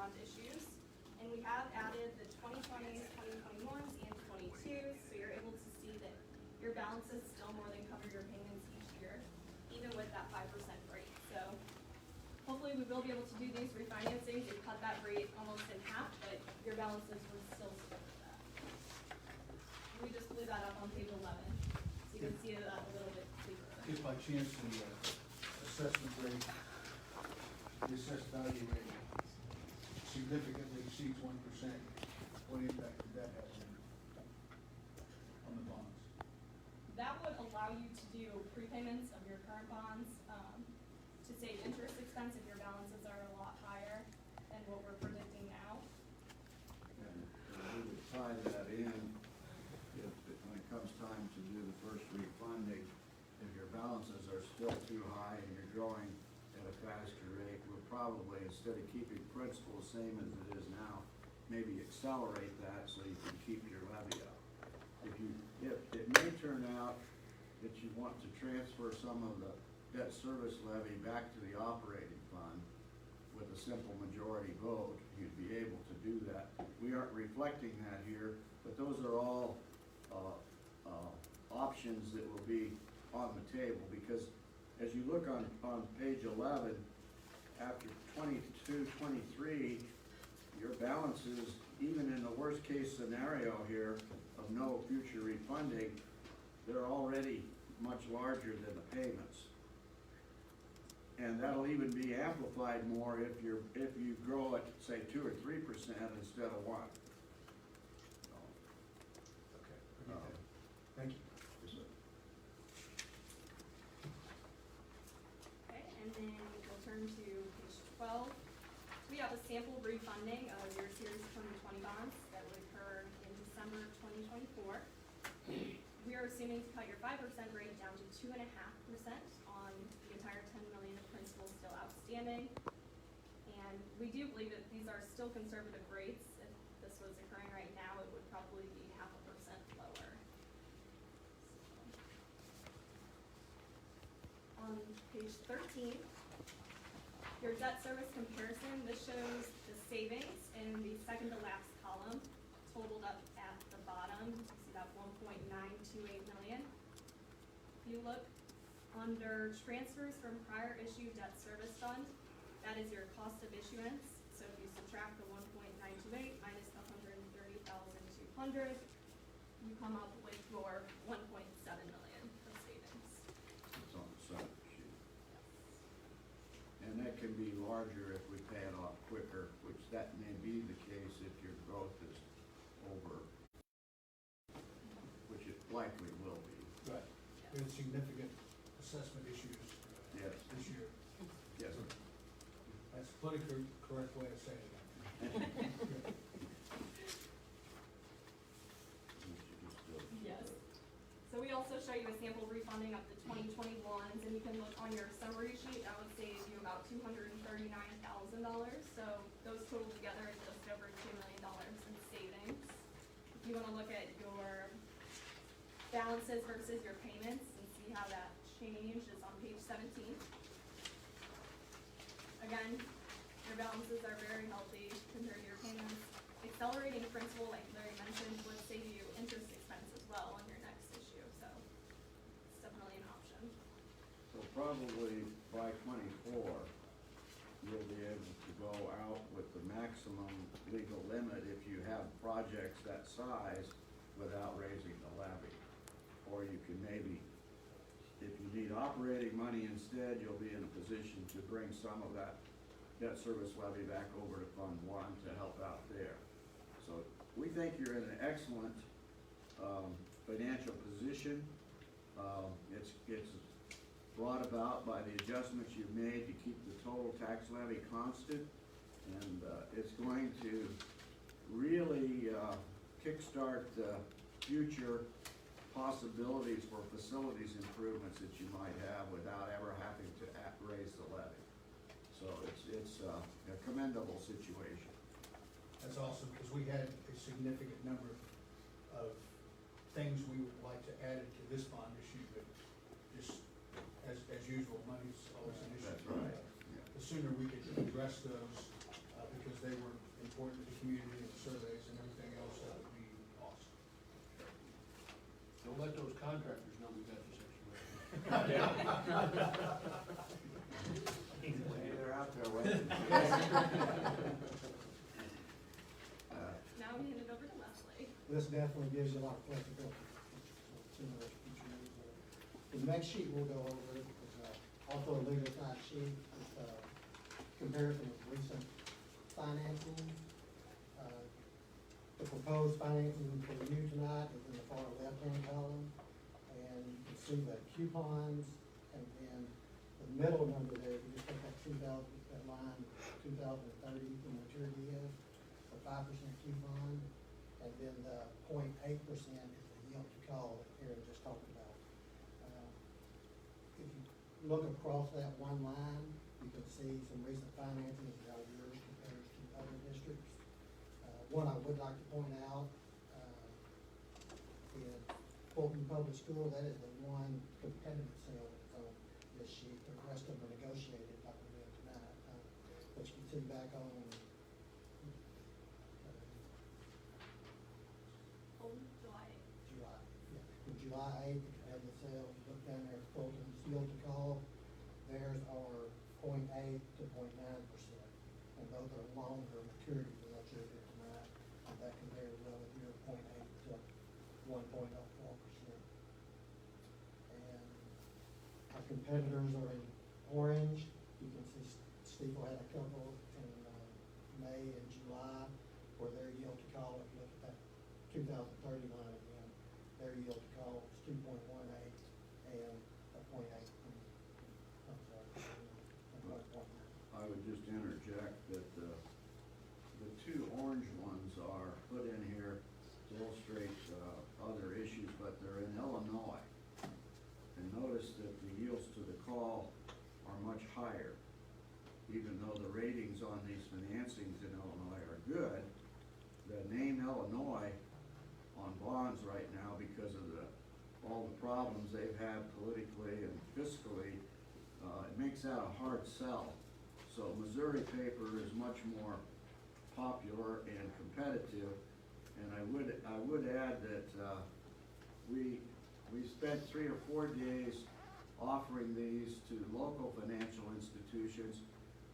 bond issues. And we have added the 2020s, 2021s, and 22s, so you're able to see that your balances still more than cover your payments each year, even with that 5% rate. So hopefully we will be able to do these refinancings and cut that rate almost in half, but your balances would still support that. We just blew that up on page 11, so you can see that a little bit clearer. If by chance the assessment rate, the assessed value rate significantly exceeds 1%, what impact did that have on the bonds? That would allow you to do prepayments of your current bonds, to save interest expense if your balances are a lot higher than what we're predicting now. And we would tie that in when it comes time to do the first refunding. If your balances are still too high and you're growing at a faster rate, we'll probably, instead of keeping principal the same as it is now, maybe accelerate that so you can keep your levy up. If it may turn out that you want to transfer some of the debt service levy back to the operating fund with a simple majority vote, you'd be able to do that. We aren't reflecting that here, but those are all options that will be on the table, because as you look on page 11, after 22, 23, your balances, even in the worst case scenario here of no future refunding, they're already much larger than the payments. And that'll even be amplified more if you grow at, say, 2 or 3% instead of 1. Okay, thank you. Okay, and then we'll turn to page 12. We have a sample refunding of your Series 2020 bonds that would occur in December of 2024. We are assuming to cut your 5% rate down to 2.5% on the entire $10 million of principal still outstanding. And we do believe that these are still conservative rates. If this was occurring right now, it would probably be 0.5% lower. On page 13, your debt service comparison, this shows the savings in the second to last column, totaled up at the bottom. You see that 1.928 million. If you look under transfers from prior issue debt service fund, that is your cost of issuance. So if you subtract the 1.928 minus the 130,200, you come up with your 1.7 million of savings. It's on the side sheet. And that can be larger if we pay it off quicker, which that may be the case if your growth is over, which it likely will be. Right. We had significant assessment issues Yes. this year. Yes. That's a politically correct way of saying it. Yes. So we also show you a sample refunding of the 2021s, and you can look on your summary sheet. That would save you about $239,000. So those total together is just over $2 million in savings. If you want to look at your balances versus your payments and see how that changed, it's on page 17. Again, your balances are very healthy compared to your payments. Accelerating principal, like Larry mentioned, would save you interest expense as well on your next issue, so it's definitely an option. So probably by 24, you'll be able to go out with the maximum legal limit if you have projects that size without raising the levy. Or you can maybe, if you need operating money instead, you'll be in a position to bring some of that debt service levy back over to Fund 1 to help out there. So we think you're in an excellent financial position. It's brought about by the adjustments you've made to keep the total tax levy constant, and it's going to really kickstart future possibilities for facilities improvements that you might have without ever having to raise the levy. So it's a commendable situation. That's awesome, because we had a significant number of things we would like to add to this bond issue, but just as usual, money's always an issue. That's right. The sooner we can address those, because they were important to the community and the surveys and everything else, that would be awesome. Don't let those contractors know we got this extra money. They're out there waiting. Now we hand it over to Leslie. This definitely gives you a lot of flexibility. Some of those future needs. The next sheet we'll go over is also a legal side sheet with comparison of recent financing. The proposed financing for you tonight is in the far left-hand column, and you can see the coupons, and then the middle number there, if you just take that 2000, that line, 2030 the maturity is, the 5% coupon, and then the 0.8% is the yield to call that Aaron just talked about. If you look across that one line, you can see some recent financing as how yours compares to other districts. One I would like to point out is Fulton Public School. That is the one competitive sale that's on this sheet. The rest of them are negotiated like we're doing tonight. But you can see back on July. July, yeah. In July 8th, you have the sale. You look down there, Fulton's yield to call. Theirs are 0.8 to 0.9%. And those are longer maturity than what you're doing tonight. And that compares well with your 0.8 to 1.04%. And our competitors are in orange. You can see Stifel had a couple in May and July where their yield to call, if you look at that 2030 line again, their yield to call is 2.18 and a 0.8. I'm sorry, 1.9. I would just interject that the two orange ones are put in here to illustrate other issues, but they're in Illinois. And notice that the yields to the call are much higher. Even though the ratings on these financings in Illinois are good, the name Illinois on bonds right now, because of all the problems they've had politically and fiscally, it makes that a hard sell. So Missouri paper is much more popular and competitive, and I would add that we spent 3 or 4 days offering these to local financial institutions.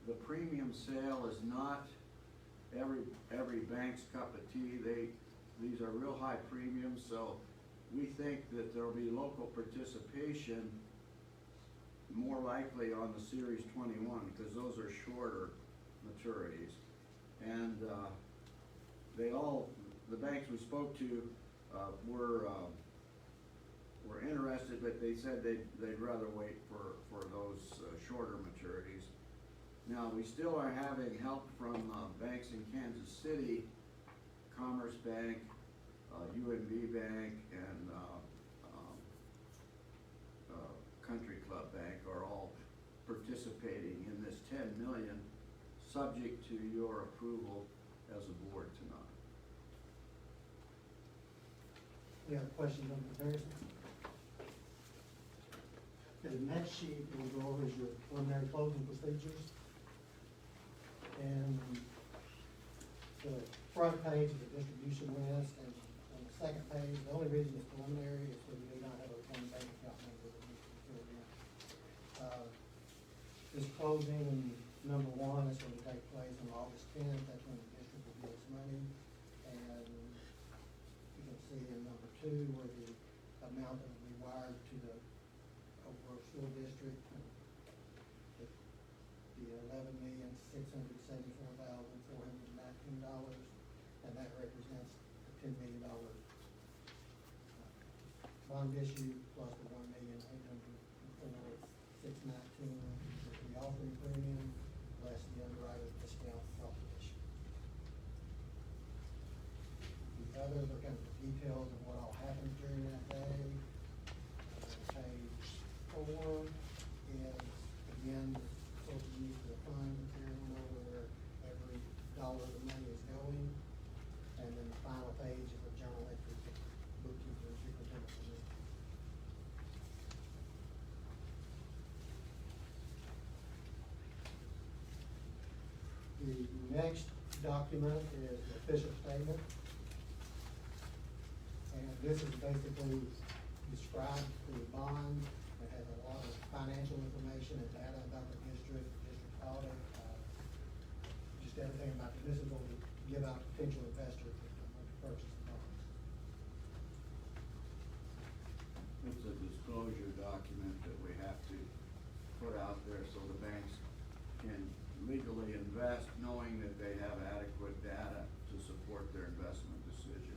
The premium sale is not every bank's cup of tea. These are real high premiums, so we think that there'll be local participation more likely on the Series 21, because those are shorter maturities. And the banks we spoke to were interested, but they said they'd rather wait for those shorter maturities. Now, we still are having help from banks in Kansas City, Commerce Bank, UMB Bank, and Country Club Bank are all participating in this 10 million, subject to your approval as a board tonight. Any other questions on comparison? Okay, the next sheet we'll go over is your preliminary closing procedures. And the front page is the distribution list, and on the second page, the only reason it's preliminary is because we do not have a one bank account number that needs to be filled in. This closing, number 1, is going to take place on August 10th. That's when the district will give us money. And you can see in number 2 where the amount that will be wired to the overall school district, the $11,674,419, and that represents the $10 million bond issue plus the $1,804,619 with the offering premium less the underwriter's discount off the issue. The others are kind of the details of what all happens during that day. Page 4 is, again, the social use of the funds, and here we know where every dollar of the money is going. And then the final page is the journal entry, bookkeeper, superintendent. The next document is the official statement. And this is basically described the bond. It has a lot of financial information and data about the district audit, just everything about it. This is what we give out to potential investors that want to purchase the bonds. It's a disclosure document that we have to put out there so the banks can legally invest, knowing that they have adequate data to support their investment decision.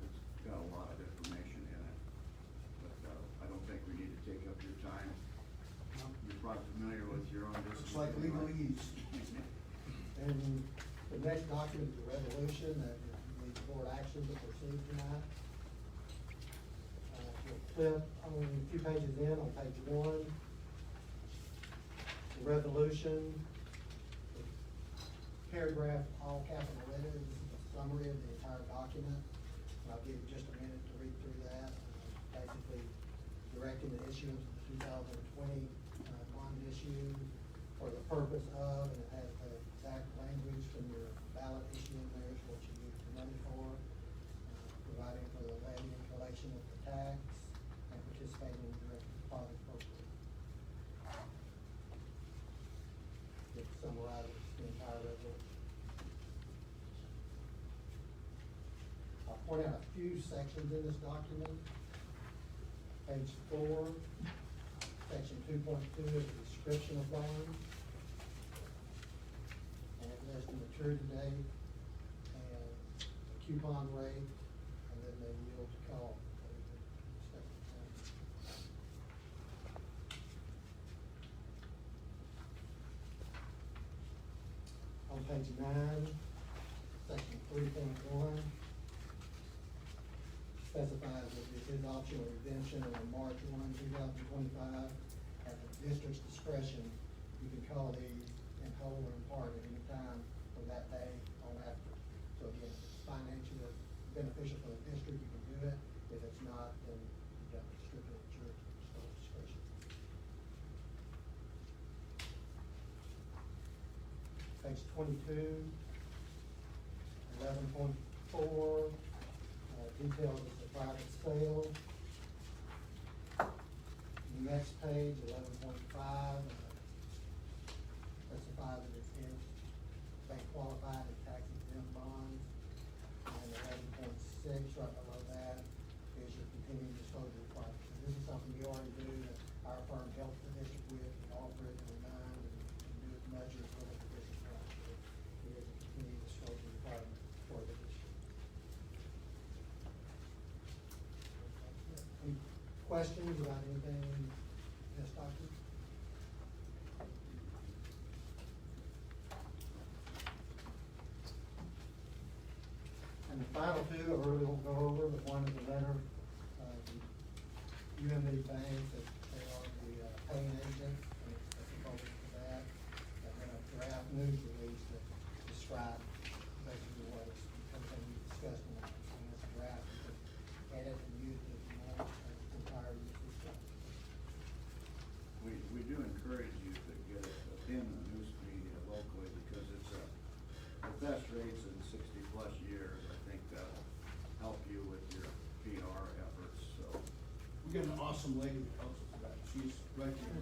It's got a lot of information in it, but I don't think we need to take up your time. You're probably familiar with your own district. Looks like legalese. And the next document is the resolution that needs board action to proceed tonight. We'll flip on a few pages in, on page 1. The resolution, the paragraph, all capital letters, this is a summary of the entire document. And I'll give you just a minute to read through that. Basically directing the issuance of the 2020 bond issue for the purpose of, and it has the exact language from your ballot issue in there, is what you use the money for, providing for the levy and collection of the tax, and participating in the direct deposit program. It summarizes the entire resolution. I'll point out a few sections in this document. Page 4, section 2.2 is a description of bonds. And it lists the maturity date and the coupon rate, and then the yield to call. On page 9, section 3.1, specifies that this is optional redemption on March 1, 2025. At the district's discretion, you can call these in whole or in part at any time from that day on after. So again, if it's financially beneficial for the district, you can do it. If it's not, then you don't, strictly at your discretion. Page 22, 11.4, details of the private sale. The next page, 11.5, specifies that it is bank qualified and tax exempt bonds. And 11.6, right below that, is your continuing disclosure requirement. So this is something you already do, that our firm helps the district with, and offer it and remind and do as much as what the district wants to. It is a continuing disclosure requirement for the district. Any questions about anything in this document? And the final two, I really won't go over, but one is a letter, UMB Bank, that they are the paying agent, and it's a proposal for that. And then a draft news release that describes basically what it's, everything we discussed in that. And it's a draft, you can edit and use it if you want, and it's entire use of stuff. We do encourage you to get it in the news media locally, because it's the best rates in 60-plus years. I think that'll help you with your PR efforts, so. We got an awesome lady that helps us with that. She's right here.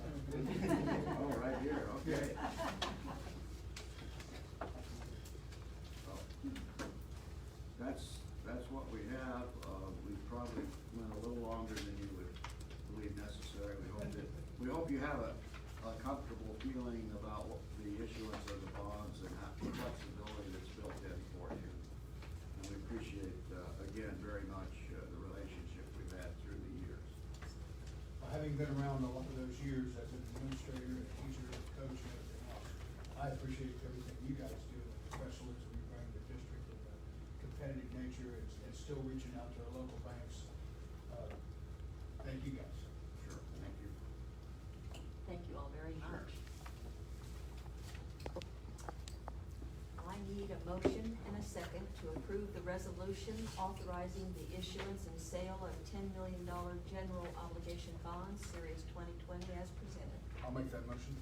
Oh, right here, okay. So, that's what we have. We probably went a little longer than you would believe necessary. We hope you have a comfortable feeling about what the issuance of the bonds and the flexibility that's built in for you. And we appreciate, again, very much the relationship we've had through the years. Having been around a lot of those years as an administrator, a teacher, a coach, and everything else, I appreciate everything you guys do, and the professionalism you bring to the district, and the competitive nature, and still reaching out to our local banks. Thank you guys. Sure, thank you. Thank you all very much. I need a motion and a second to approve the resolution authorizing the issuance and sale of $10 million general obligation bonds, Series 2020, as presented. I'll make that motion.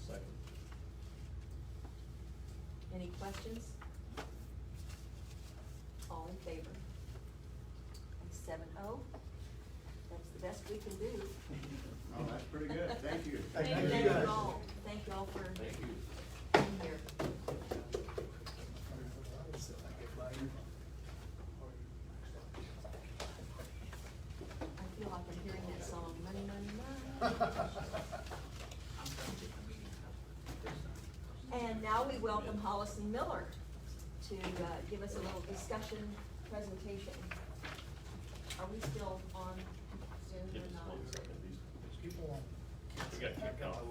Second. Any questions? All in favor? 7-0. That's the best we can do. Oh, that's pretty good, thank you. Thank Thank Thank you. you all. Thank you all for Thank you. being here. I feel like I'm hearing that song, Money, Money, Money. And now we welcome Hollis and Miller to give us a little discussion presentation. Are we still on Zoom or not? We got kicked off.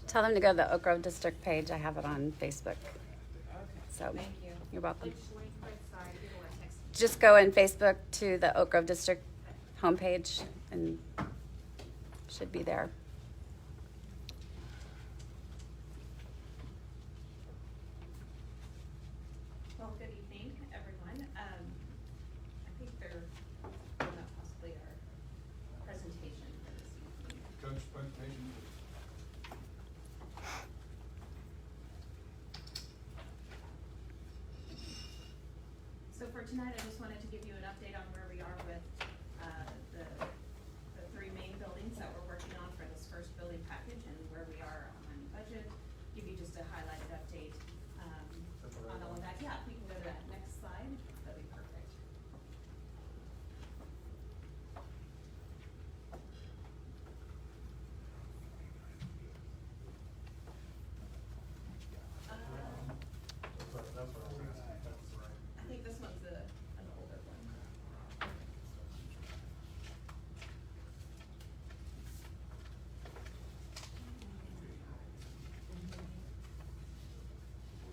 Tell them to go to the Oak Grove District page. I have it on Facebook. So, Thank you. you're welcome. Which link, Chris? Sorry, people are texting. Just go in Facebook to the Oak Grove District homepage and should be there. Well, good evening, everyone. I think they're doing up possibly our presentation for this evening. Coach, presentation. So for tonight, I just wanted to give you an update on where we are with the three main buildings that we're working on for this first building package and where we are on budget. Give you just a highlighted update on all of that. Yeah, if we can go to that next slide, that'd be perfect. I think this one's an older one.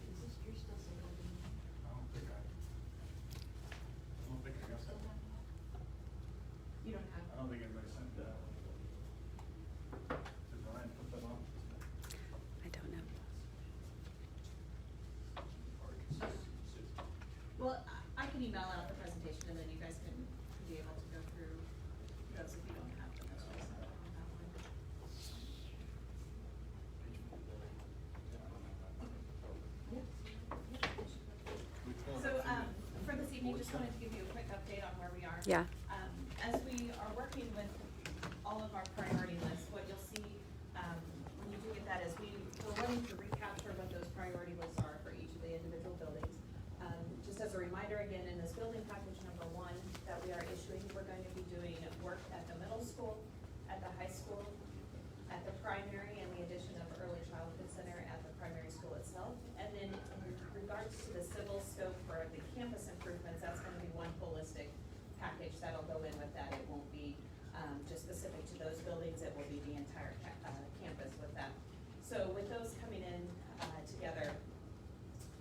Is this, you're still saying? You don't have. I don't think anybody sent that. Did Ryan put that on? I don't know. Well, I can email out the presentation and then you guys can be able to go through those if you don't have them. That's also on that one. So, for this evening, just wanted to give you a quick update on where we are. Yeah. As we are working with all of our priority lists, what you'll see, when you do get that is we're wanting to recapture what those priority lists are for each of the individual buildings. Just as a reminder, again, in this building package number 1 that we are issuing, we're going to be doing work at the middle school, at the high school, at the primary, and the addition of early childhood center at the primary school itself. And then in regards to the civil scope for the campus improvements, that's gonna be one holistic package that'll go in with that. It won't be just specific to those buildings, it will be the entire campus with that. So with those coming in together,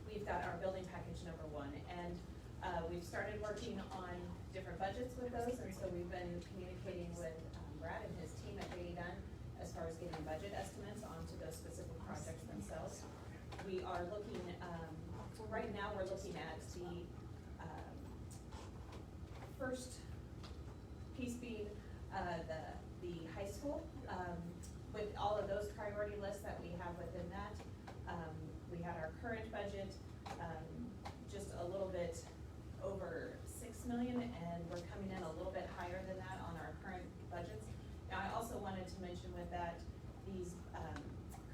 we've got our building package number 1, and we've started working on different budgets with those, and so we've been communicating with Brad and his team at J.E. Dunn as far as getting budget estimates onto those specific projects themselves. We are looking, right now we're looking at the first piece being the high school, with all of those priority lists that we have within that. We had our current budget, just a little bit over 6 million, and we're coming in a little bit higher than that on our current budgets. Now, I also wanted to mention with that, these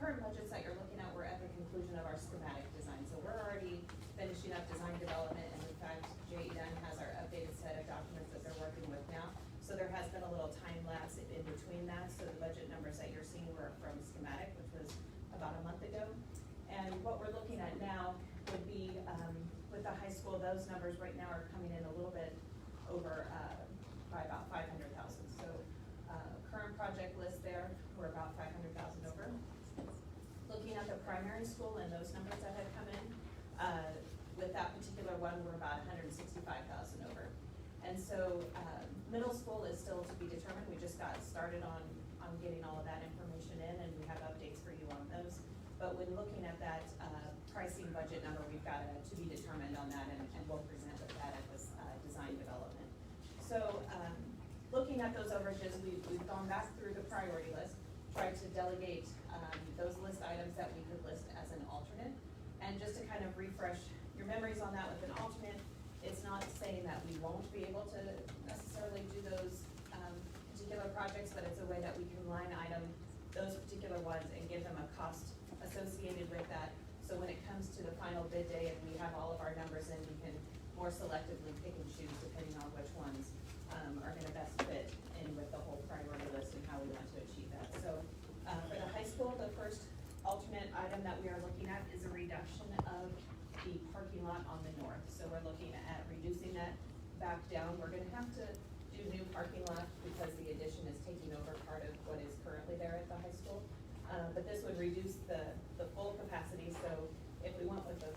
current budgets that you're looking at, we're at the conclusion of our schematic design. So we're already finishing up design development, and in fact, J.E. Dunn has our updated set of documents that they're working with now. So there has been a little time lapse in between that, so the budget numbers that you're seeing were from schematic, which was about a month ago. And what we're looking at now would be, with the high school, those numbers right now are coming in a little bit over, by about 500,000. So, current project list there, we're about 500,000 over. Looking at the primary school and those numbers that have come in, with that particular one, we're about 165,000 over. And so, middle school is still to be determined. We just got started on getting all of that information in, and we have updates for you on those. But when looking at that pricing budget number, we've got to be determined on that, and we'll present with that at this design development. So looking at those overages, we've gone back through the priority list, tried to delegate those list items that we could list as an alternate. And just to kind of refresh your memories on that with an alternate, it's not saying that we won't be able to necessarily do those particular projects, but it's a way that we can line item those particular ones and give them a cost associated with that. So when it comes to the final bid day and we have all of our numbers in, we can more selectively pick and choose depending on which ones are gonna best fit in with the whole priority list and how we want to achieve that. So for the high school, the first alternate item that we are looking at is a reduction of the parking lot on the north. So we're looking at reducing that back down. We're gonna have to do new parking lot because the addition is taking over part of what is currently there at the high school. But this would reduce the full capacity, so if we went with the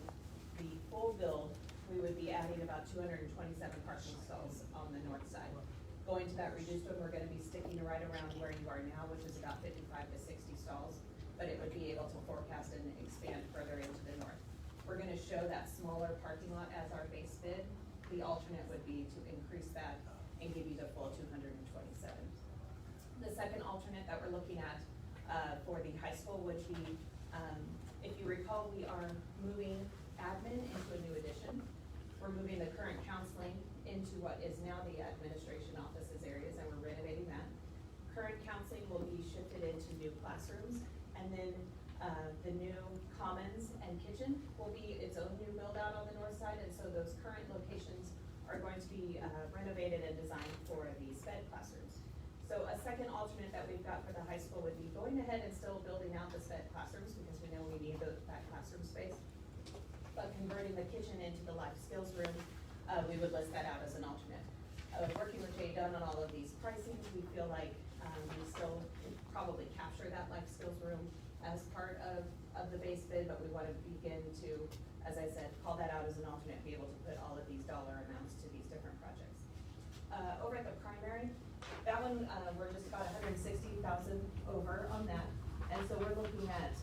full build, we would be adding about 227 parking stalls on the north side. Going to that reduced one, we're gonna be sticking right around where you are now, which is about 55 to 60 stalls, but it would be able to forecast and expand further into the north. We're gonna show that smaller parking lot as our base bid. The alternate would be to increase that and give you the full 227. The second alternate that we're looking at for the high school would be, if you recall, we are moving admin into a new addition. We're moving the current counseling into what is now the administration offices areas, and we're renovating that. Current counseling will be shifted into new classrooms, and then the new commons and kitchen will be its own new build out on the north side, and so those current locations are going to be renovated and designed for the SPED classrooms. So a second alternate that we've got for the high school would be going ahead and still building out the SPED classrooms because we know we need that classroom space. But converting the kitchen into the life skills room, we would list that out as an alternate. Working with Jay Dunn on all of these pricings, we feel like we still probably capture that life skills room as part of the base bid, but we want to begin to, as I said, call that out as an alternate, be able to put all of these dollar amounts to these different projects. Over at the primary, that one, we're just about 160,000 over on that. And so we're looking at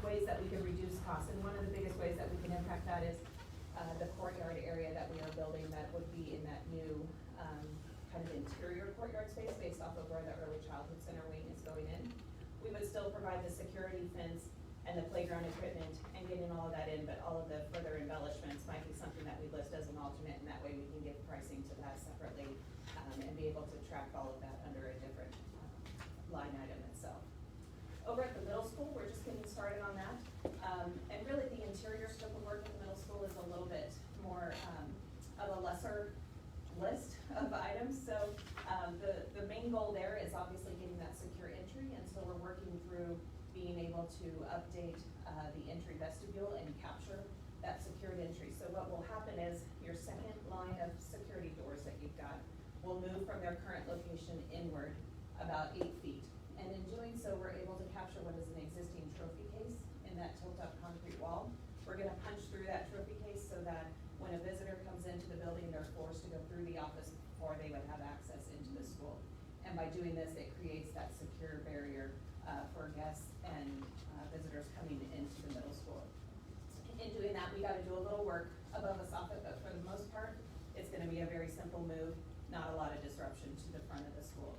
ways that we can reduce costs. And one of the biggest ways that we can impact that is the courtyard area that we are building that would be in that new kind of interior courtyard space based off of where the early childhood center wing is going in. We would still provide the security fence and the playground equipment and getting all of that in, but all of the further embellishments might be something that we list as an alternate, and that way we can give pricing to that separately and be able to track all of that under a different line item itself. Over at the middle school, we're just getting started on that. And really the interior scope of work in the middle school is a little bit more of a lesser list of items. So the main goal there is obviously getting that secure entry, and so we're working through being able to update the entry vestibule and capture that secured entry. So what will happen is your second line of security doors that you've got will move from their current location inward about 8 feet. And in doing so, we're able to capture what is an existing trophy case in that tilt-up concrete wall. We're gonna punch through that trophy case so that when a visitor comes into the building, they're forced to go through the office before they would have access into the school. And by doing this, it creates that secure barrier for guests and visitors coming into the middle school. In doing that, we gotta do a little work above a soffit, but for the most part, it's gonna be a very simple move, not a lot of disruption to the front of the school.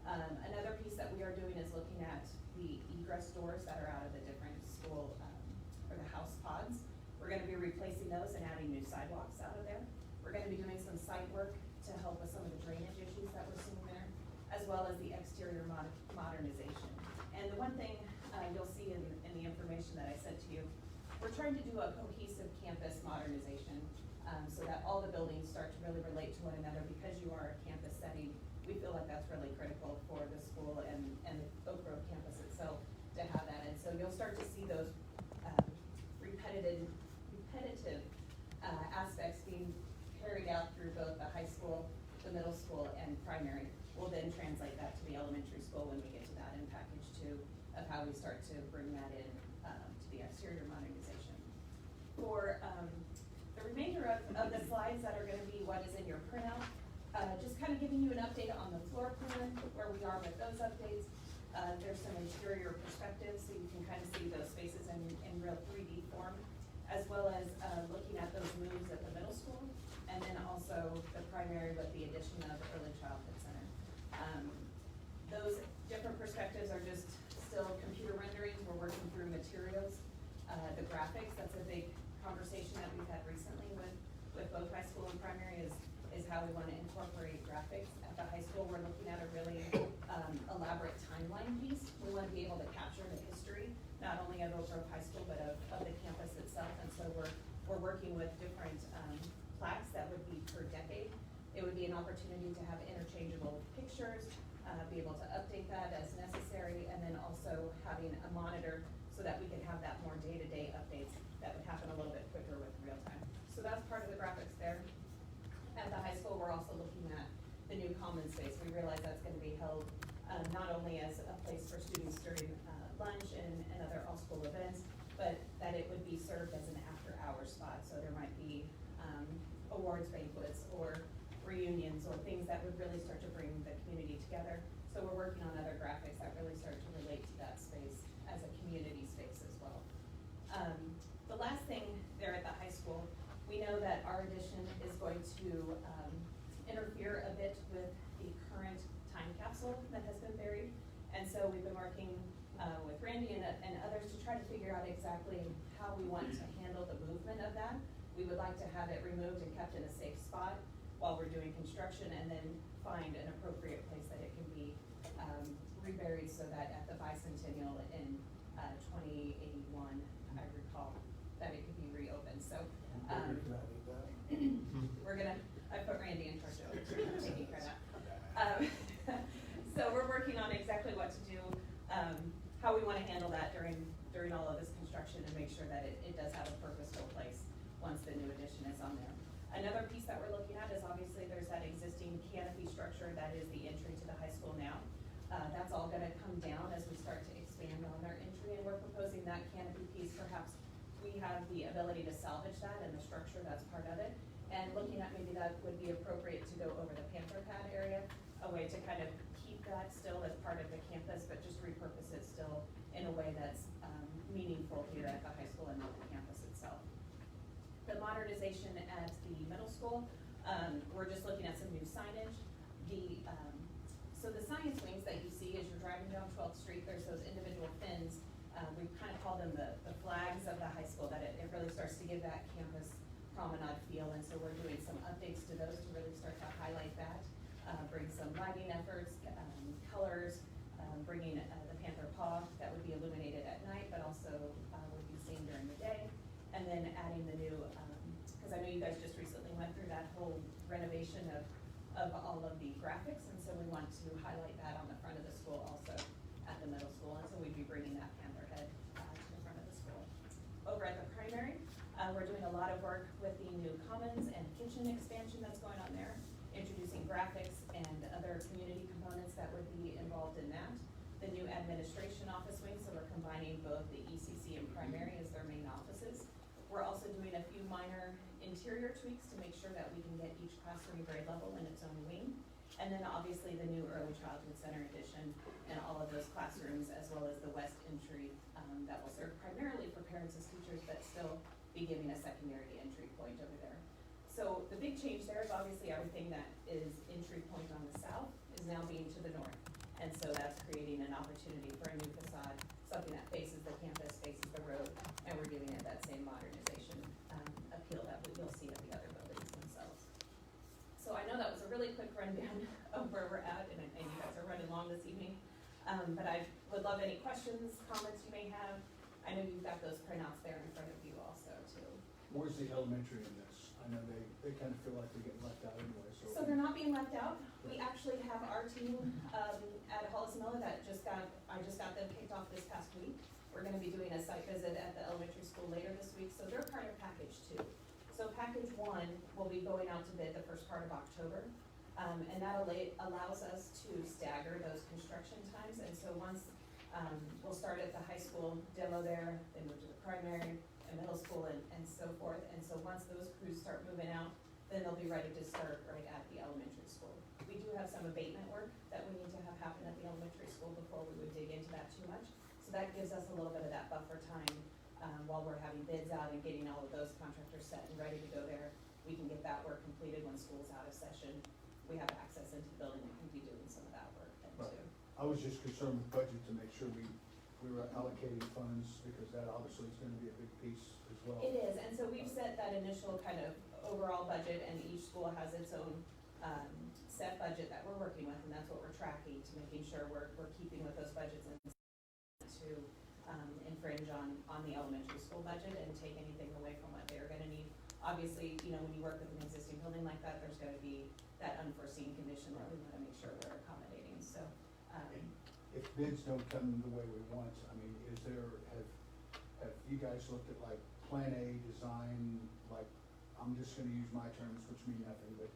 Another piece that we are doing is looking at the egress doors that are out of the different school, or the house pods. We're gonna be replacing those and adding new sidewalks out of there. We're gonna be doing some site work to help with some of the drainage issues that we're seeing there, as well as the exterior modernization. And the one thing you'll see in the information that I sent to you, we're trying to do a cohesive campus modernization so that all the buildings start to really relate to one another. Because you are a campus setting, we feel like that's really critical for the school and the Oak Grove campus itself to have that. And so you'll start to see those repetitive aspects being carried out through both the high school, the middle school, and primary. We'll then translate that to the elementary school when we get to that in package 2 of how we start to bring that in to the exterior modernization. For the remainder of the slides that are gonna be what is in your printout, just kind of giving you an update on the floor plan, where we are with those updates. There's some interior perspectives, so you can kind of see those spaces in real 3D form, as well as looking at those moves at the middle school, and then also the primary with the addition of early childhood center. Those different perspectives are just still computer renderings. We're working through materials the graphics, that's a big conversation that we've had recently with both high school and primary is how we want to incorporate graphics. At the high school, we're looking at a really elaborate timeline piece. We want to be able to capture the history, not only of Oak Grove High School, but of the campus itself. And so we're working with different plaques that would be per decade. It would be an opportunity to have interchangeable pictures, be able to update that as necessary, and then also having a monitor so that we can have that more day-to-day updates that would happen a little bit quicker with real time. So that's part of the graphics there. At the high school, we're also looking at the new common space. We realize that's gonna be held not only as a place for students during lunch and other all-school events, but that it would be served as an after-hours spot. So there might be awards banquets or reunions or things that would really start to bring the community together. So we're working on other graphics that really start to relate to that space as a community space as well. The last thing there at the high school, we know that our addition is going to interfere a bit with the current time capsule that has been buried. And so we've been working with Randy and others to try to figure out exactly how we want to handle the movement of that. We would like to have it removed and kept in a safe spot while we're doing construction, and then find an appropriate place that it can be reburied so that at the bicentennial in 2081, I recall, that it could be reopened. So we're gonna, I put Randy in charge of it, so I'm taking credit. So we're working on exactly what to do, how we wanna handle that during all of this construction, and make sure that it does have a purposeful place once the new addition is on there. Another piece that we're looking at is obviously there's that existing canopy structure that is the entry to the high school now. That's all gonna come down as we start to expand on their entry, and we're proposing that canopy piece, perhaps we have the ability to salvage that and the structure that's part of it. And looking at maybe that would be appropriate to go over the Panther Pad area, a way to kind of keep that still as part of the campus, but just repurpose it still in a way that's meaningful here at the high school and not the campus itself. The modernization at the middle school, we're just looking at some new signage. So the science wings that you see as you're driving down 12th Street, there's those individual fins. We kind of call them the flags of the high school, that it really starts to give that campus promenade feel. And so we're doing some updates to those to really start to highlight that, bring some lighting efforts, colors, bringing the Panther paw that would be illuminated at night, but also would be seen during the day. And then adding the new, because I know you guys just recently went through that whole renovation of all of the graphics, and so we want to highlight that on the front of the school also at the middle school, and so we'd be bringing that Panther head to the front of the school. Over at the primary, we're doing a lot of work with the new commons and kitchen expansion that's going on there, introducing graphics and other community components that would be involved in that. The new administration office wing, so we're combining both the ECC and primary as their main offices. We're also doing a few minor interior tweaks to make sure that we can get each classroom grade level in its own wing. And then obviously the new early childhood center addition and all of those classrooms, as well as the west entry that will serve primarily for parents as teachers, but still be giving a secondary entry point over there. So the big change there is obviously everything that is entry point on the south is now being to the north. And so that's creating an opportunity for a new facade, something that faces the campus, faces the road, and we're giving it that same modernization appeal that you'll see at the other buildings themselves. So I know that was a really quick rundown of where we're at, and you guys are running long this evening. But I would love any questions, comments you may have. I know you've got those printouts there in front of you also too. Where's the elementary in this? I know they kind of feel like they're getting left out anyway, so. So they're not being left out. We actually have our team at Hollis Miller that I just got them kicked off this past week. We're gonna be doing a site visit at the elementary school later this week, so they're part of package 2. So package 1 will be going out to bid the first part of October. And that allows us to stagger those construction times. And so once, we'll start at the high school demo there, then move to the primary and middle school and so forth. And so once those crews start moving out, then they'll be ready to start right at the elementary school. We do have some abatement work that we need to have happen at the elementary school before we would dig into that too much. So that gives us a little bit of that buffer time while we're having bids out and getting all of those contractors set and ready to go there. We can get that work completed when school's out of session. We have access into the building and can be doing some of that work then too. I was just concerned with budget to make sure we we were allocating funds, because that obviously is gonna be a big piece as well. It is, and so we've set that initial kind of overall budget, and each school has its own, set budget that we're working with, and that's what we're tracking, to making sure we're keeping with those budgets and to, infringe on the elementary school budget and take anything away from what they're gonna need. Obviously, you know, when you work with an existing building like that, there's gonna be that unforeseen condition that we wanna make sure we're accommodating, so, If bids don't come the way we want, I mean, have you guys looked at like Plan A design, like, I'm just gonna use my terms, which mean nothing, but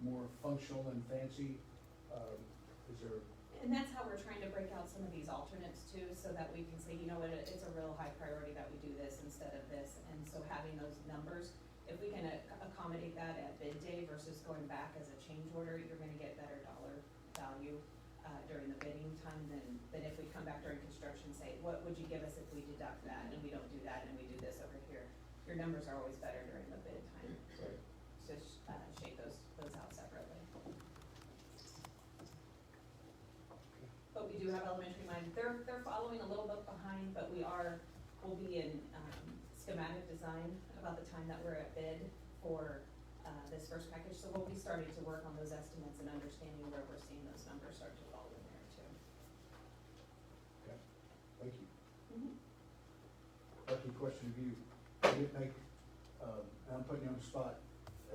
more functional and fancy? Is there, and that's how we're trying to break out some of these alternates too, so that we can say, you know what, it's a real high priority that we do this instead of this, and so having those numbers, if we can accommodate that at bid day versus going back as a change order, you're gonna get better dollar value, during the bidding time than if we come back during construction and say, what would you give us if we deduct that, and we don't do that, and we do this over here? Your numbers are always better during the bid time, to shake those out separately. But we do have elementary mind, they're following a little bit behind, but we'll be in, schematic design about the time that we're at bid for, this first package, so we'll be starting to work on those estimates and understanding where we're seeing those numbers start to fall in there too. okay, thank you. Mm-hmm. Lucky question of you, would it make, and I'm putting you on the spot,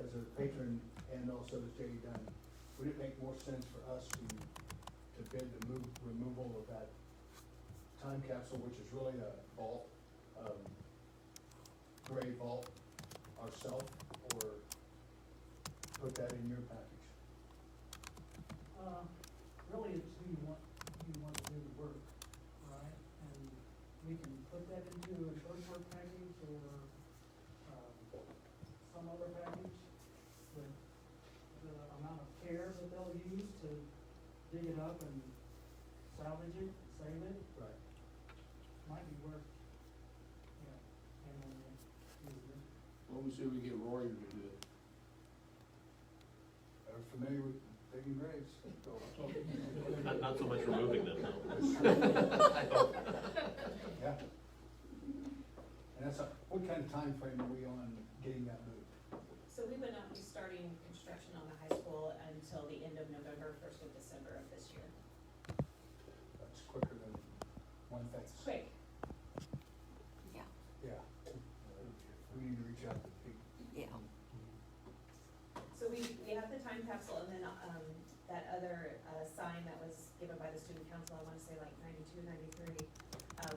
as a patron and also as Jay Dunn, would it make more sense for us to bid the removal of that time capsule, which is really a vault, gray vault ourselves, or put that in your package? Really, it's who you want to do the work, right? And we can put that into a short work package or, some other package, but the amount of care that they'll use to dig it up and salvage it, save it, Right. might be worth, handling it. Well, we see if we get Rory to do it. Are familiar with digging graves? Not so much removing them, though. Yeah. And that's, what kind of time frame are we on getting that moved? So we would not be starting construction on the high school until the end of November, 1st of December of this year. That's quicker than one thinks. Quick. Yeah, Yeah. We need to reach out to people. yeah. So we have the time capsule, and then, that other, sign that was given by the student council, I wanna say like 92, 93,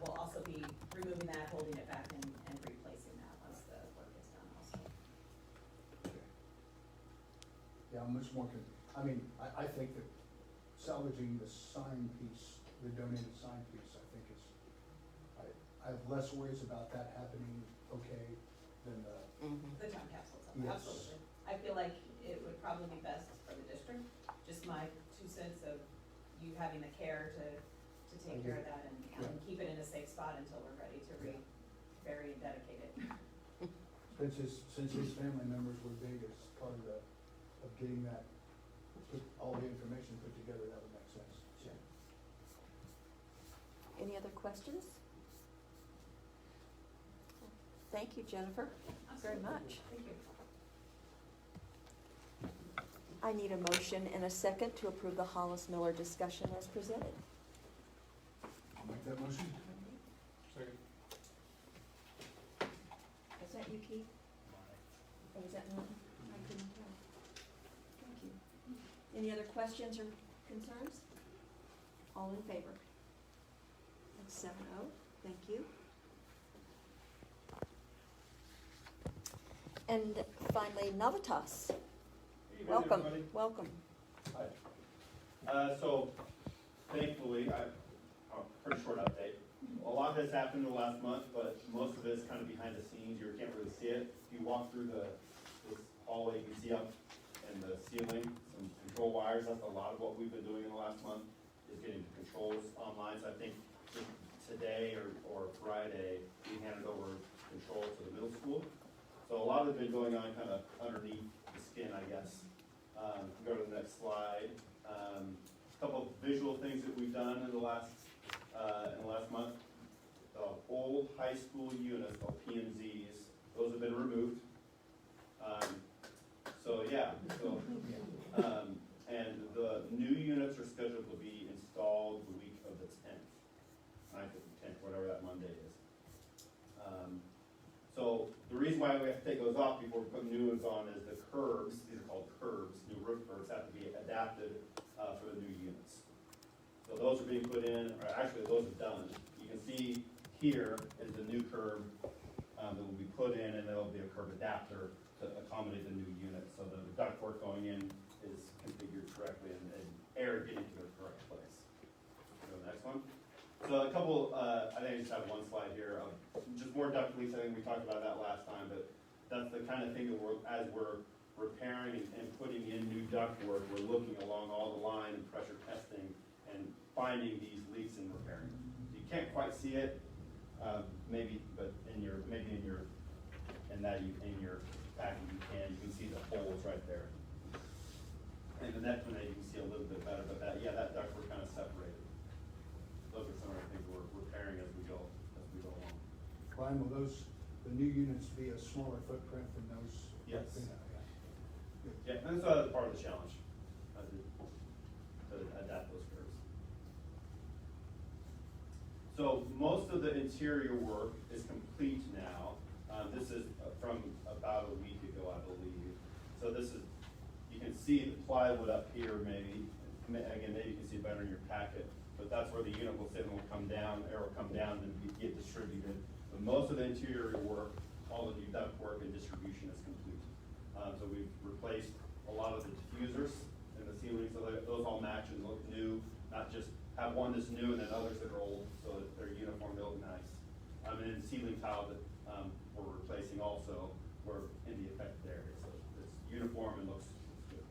will also be removing that, holding it back, and replacing that once the work is done also. Yeah, I'm much more, I mean, I think that salvaging the sign piece, the donated sign piece, I think is, I have less worries about that happening okay than the, The time capsules, Yes. absolutely. I feel like it would probably be best for the district, just my 2 cents of you having the care to take care of that and keep it in a safe spot until we're ready to bury and dedicate it. since his family members were big as part of getting that, all the information put together, that would make sense. Sure. Any other questions? Thank you, Jennifer, very Absolutely. much. Thank you. I need a motion and a second to approve the Hollis-Miller discussion as presented. I'll make that motion. Second. Is that you, Keith? Or was that Norton? I couldn't tell. Thank you. Any other questions or concerns? All in favor? That's 7-0. Thank you. And finally, Navitas. Hey, Welcome, everybody. welcome. Hi. So thankfully, a pretty short update. A lot has happened in the last month, but most of it is kind of behind the scenes. You can't really see it. If you walk through this hallway, you can see up in the ceiling some control wires. That's a lot of what we've been doing in the last month, is getting the controls online. So I think today or Friday, we handed over control to the middle school. So a lot has been going on kind of underneath the skin, I guess. Go to the next slide. A couple of visual things that we've done in the last month. high school units called PMZs. Those have been removed. And the new units are scheduled to be installed the week of the 10th, 9th or 10th, whatever that Monday is. So the reason why we have to take those off before we put new ones on is the curbs, these are called curbs, new roof curbs have to be adapted for the new units. So those are being put in, or actually those are done. You can see here is the new curb that will be put in, and there'll be a curb adapter to accommodate the new unit, so the ductwork going in is configured correctly and air getting to the correct place. Go to the next one. So a couple, I think I just have one slide here of just more duct leaks. I think we talked about that last time, but that's the kind of thing that as we're repairing and putting in new ductwork, we're looking along all the line and pressure testing and finding these leaks and repairing them. You can't quite see it, maybe, but in your package you can see the holes right there. And the next one you can see a little bit better, but that ductwork kind of separated. Those are some of the things we're repairing as we go along. Brian, will the new units be a smaller footprint than those? Yes. Yeah. Yeah, and so that's part of the challenge, to adapt those curves. So most of the interior work is complete now. This is from about a week ago, I believe. So this is, you can see the plywood up here maybe. Again, maybe you can see it better in your packet, but that's where the unit will sit and will come down, air will come down and get distributed. But most of the interior work, all the new duct work and distribution is complete. So we've replaced a lot of the diffusers in the ceiling, so that those all match and look new, not just have one that's new and then others that are old, so that they're uniform, they look nice. And then the ceiling tile that we're replacing also were in the affected area, so it's uniform and looks good.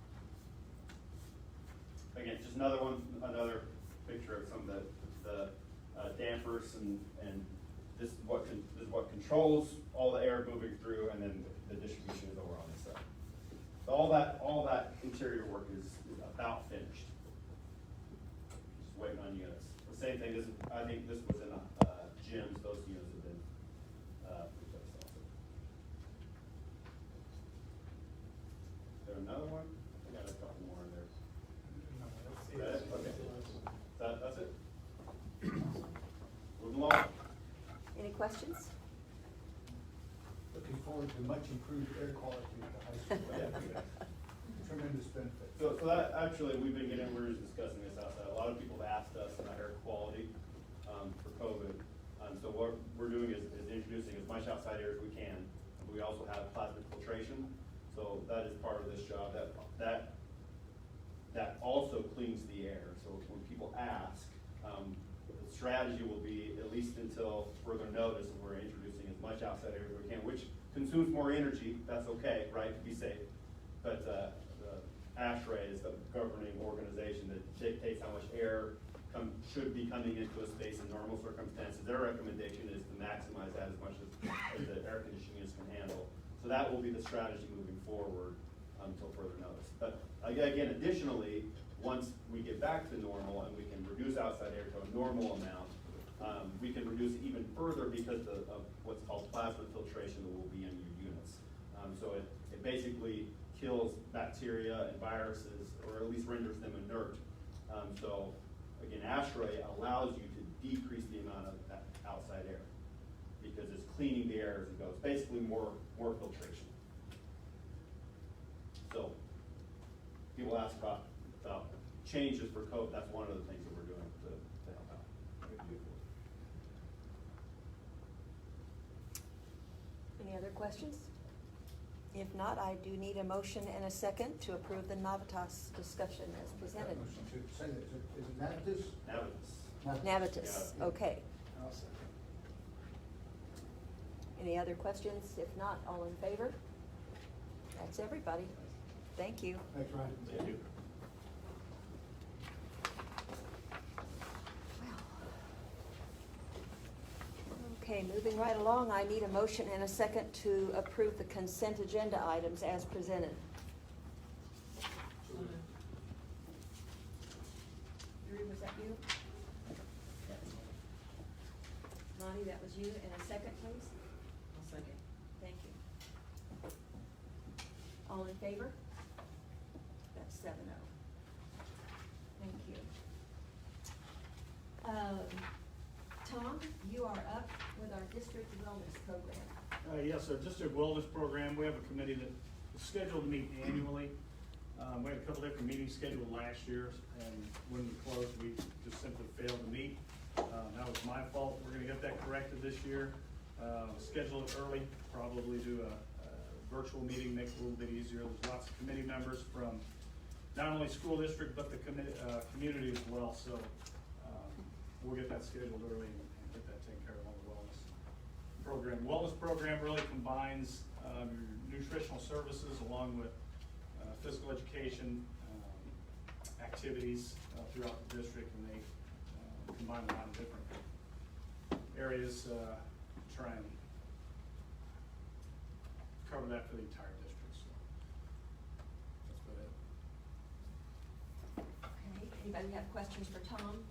Again, just another picture of some of the dampers and this is what controls all the air moving through, and then the distribution is over on this side. So all that interior work is about finished. Just waiting on units. The same thing. I think this was in gyms. Those units have been replaced also. Is there another one? I think I had a couple more in there. Is that it? Okay. That's it. Moving along. Any questions? Looking forward to much improved air quality at the high school. Tremendous benefit. So that actually, we were just discussing this outside. A lot of people have asked us about air quality for COVID. So what we're doing is introducing as much outside air as we can. We also have plasma filtration. So that is part of this job. That also cleans the air. So when people ask, the strategy will be, at least until further notice, and we're introducing as much outside air as we can, which consumes more energy. That's okay, right, to be safe. But the ASHRAE is the governing organization that dictates how much air should be coming into a space in normal circumstances. Their recommendation is to maximize that as much as the air conditioning units can handle. So that will be the strategy moving forward until further notice. But again, additionally, once we get back to normal and we can reduce outside air to a normal amount, we can reduce it even further because of what's called plasma filtration that will be in your units. So it basically kills bacteria and viruses, or at least renders them inert. So again, ASHRAE allows you to decrease the amount of that outside air because it's cleaning the air as it goes. Basically more filtration. So people ask about changes for COVID. That's one of the things that we're doing to help out. Any other questions? If not, I do need a motion and a second to approve the Navitas discussion as presented. Motion to say that. Is it Navitas? Navitas, Yeah. okay. I'll second. Any other questions? If not, all in favor? That's everybody. Thank you. Thanks, Ryan. Thank you. Okay, moving right along, I need a motion and a second to approve the consent agenda items as presented. Drew, was that you? Lonnie? Bonnie, that was you. And a second, please? I'll second. Thank you. All in favor? That's 7-0. Thank you. Tom, you are up with our district wellness program. Yes, our district wellness program, we have a committee that is scheduled to meet annually. We had a couple different meetings scheduled last year, and when we closed, we just simply failed to meet. That was my fault. We're gonna get that corrected this year. Schedule it early, probably do a virtual meeting, make it a little bit easier. There's lots of committee members from not only school district, but the community as well, so we'll get that scheduled early and get that taken care of on the wellness program. Wellness program really combines your nutritional services along with physical education activities throughout the district, and they combine a lot of different areas to try and cover that for the entire district, so that's about it. Okay, anybody have questions for Tom?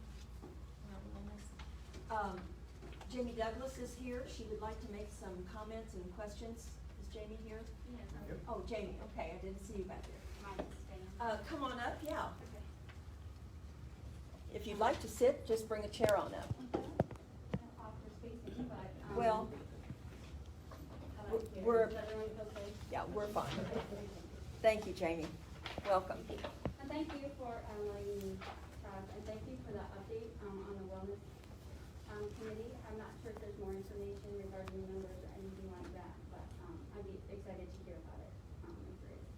Jamie Douglas is here. She would like to make some comments and questions. Is Jamie here? Yes. Yep. Oh, Jamie, okay, I didn't see you back there. Come on up, yeah. If you'd like to sit, just bring a chair on up. Well, we're, yeah, we're fine. Thank you, Jamie. Welcome. And thank you for letting me talk, and thank you for the update on the wellness committee. I'm not sure if there's more information regarding the numbers or anything like that, but I'd be excited to hear about it if there is.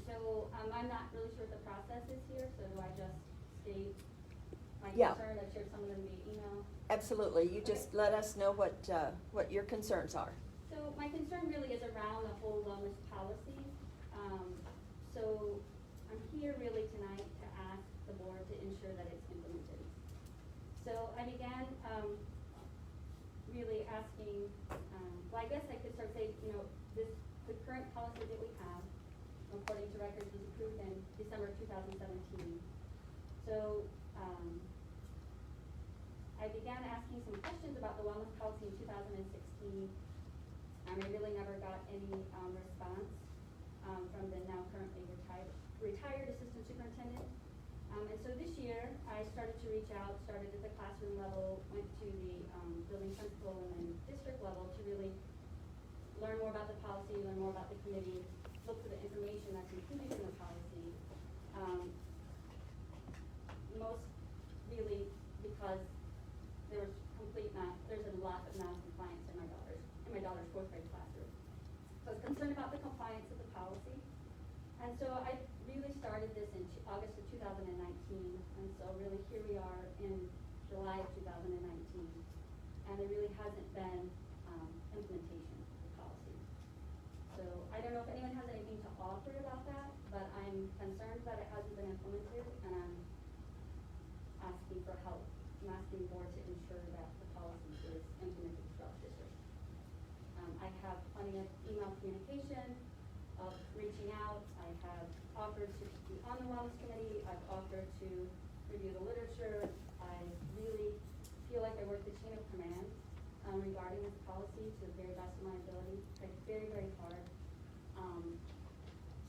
So I'm not really sure what the process is here, so do I just state my Yeah. concern? I've shared some of them via email. Absolutely. You just let us know what your concerns are. So my concern really is around the whole wellness policy. So I'm here really tonight to ask the board to ensure that it's implemented. So I began really asking, well, I guess I could start saying, the current policy that we have, according to records, was approved in December 2017. So I began asking some questions about the wellness policy in 2016. I really never got any response from the now currently retired assistant superintendent. And so this year, I started to reach out, started at the classroom level, went to the building principal and then district level to really learn more about the policy, learn more about the committee, look for the information that's included in the policy. Most really because there's a lot of non-compliance in my daughter's fourth grade classroom. So I was concerned about the compliance of the policy. And so I really started this in August of 2019. And so really here we are in July of 2019. And there really hasn't been implementation of the policy. So I don't know if anyone has anything to offer about that, but I'm concerned that it hasn't been implemented, and I'm asking for help. I'm asking the board to ensure that the policy is implemented throughout the district. I have plenty of email communication of reaching out. I have offered to be on the wellness committee. I've offered to review the literature. I really feel like I work the chain of command regarding this policy to the very best of my ability. Tried very, very hard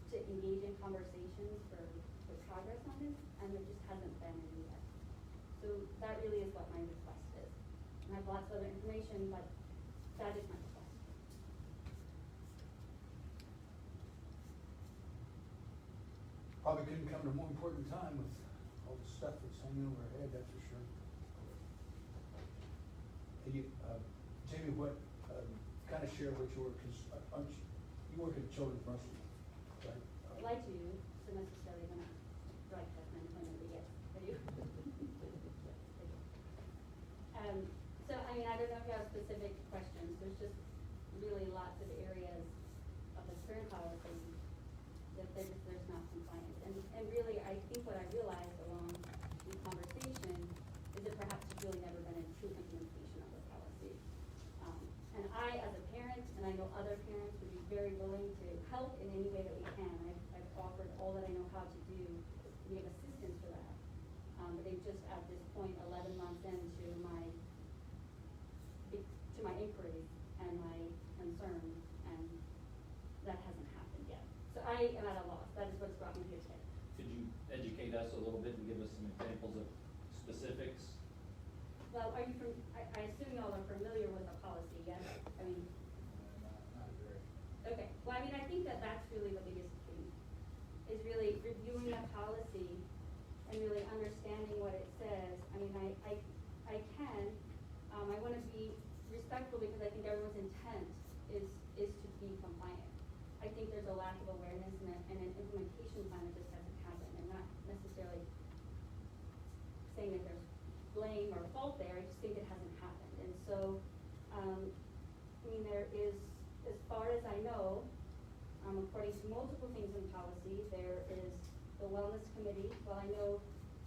to engage in conversations for progress on this, and there just hasn't been any yet. So that really is what my request is. And I have lots of other information, but that is my request. Probably couldn't come to a more important time with all the stuff that's hanging over our head, that's for sure. And you, Jamie, what, kind of share what you work, because you work at Children's Mercy, right? I'd like to, so necessarily when I like that kind of employment, but yes, I do. So, I mean, I don't know if you have specific questions. There's just really lots of areas of the current policy that there's not compliance. And really, I think what I realized along the conversation is that perhaps there's really never been a true implementation of the policy. And I, as a parent, and I know other parents would be very willing to help in any way that we can. I've offered all that I know how to do to give assistance for that. But they've just, at this point, 11 months into my think that that's really the biggest thing, is really reviewing the policy and really understanding what it says. I mean, I can, I wanna be respectful because I think everyone's intent is to be compliant. I think there's a lack of awareness and an implementation plan that just hasn't happened, and not necessarily saying that there's blame or fault there, I just think it hasn't happened. And so, I mean, there is, as far as I know, according to multiple things in policy, there is the wellness committee. Well, I know,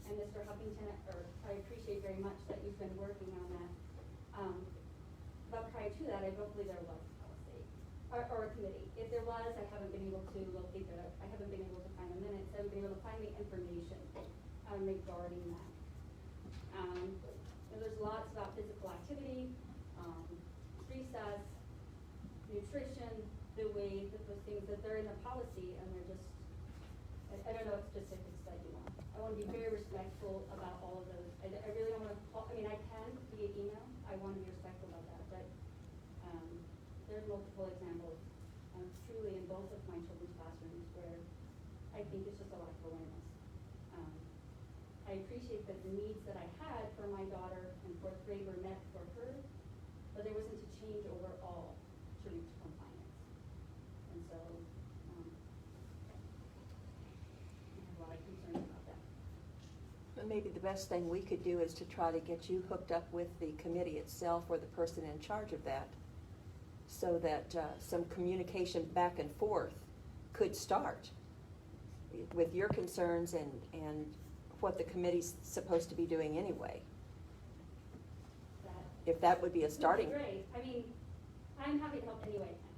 and Mr. Huffington, or I appreciate very much that you've been working on that. But prior to that, I don't believe there was a policy, or a committee. If there was, I haven't been able to locate that. I haven't been able to find the minutes. I haven't been able to find the information regarding that. There's lots about physical activity, recess, nutrition, the way that those things, that they're in the policy, and they're just, I don't know what specifics that you want. I want to be very respectful about all of those. I really don't want to, I mean, I can via email, I want to be respectful about that, but there's multiple examples, truly in both of my children's classrooms where I think it's just a lack of awareness. I appreciate that the needs that I had for my daughter in fourth grade were met for her, but there wasn't a change overall to reach compliance. And so, I have a lot of concerns about that. But maybe the best thing we could do is to try to get you hooked up with the committee itself or the person in charge of that, so that some communication back and forth could start with your concerns and what the committee's supposed to be doing anyway. If that would be a starting. Would be great. I mean, I'm happy to help any way I can.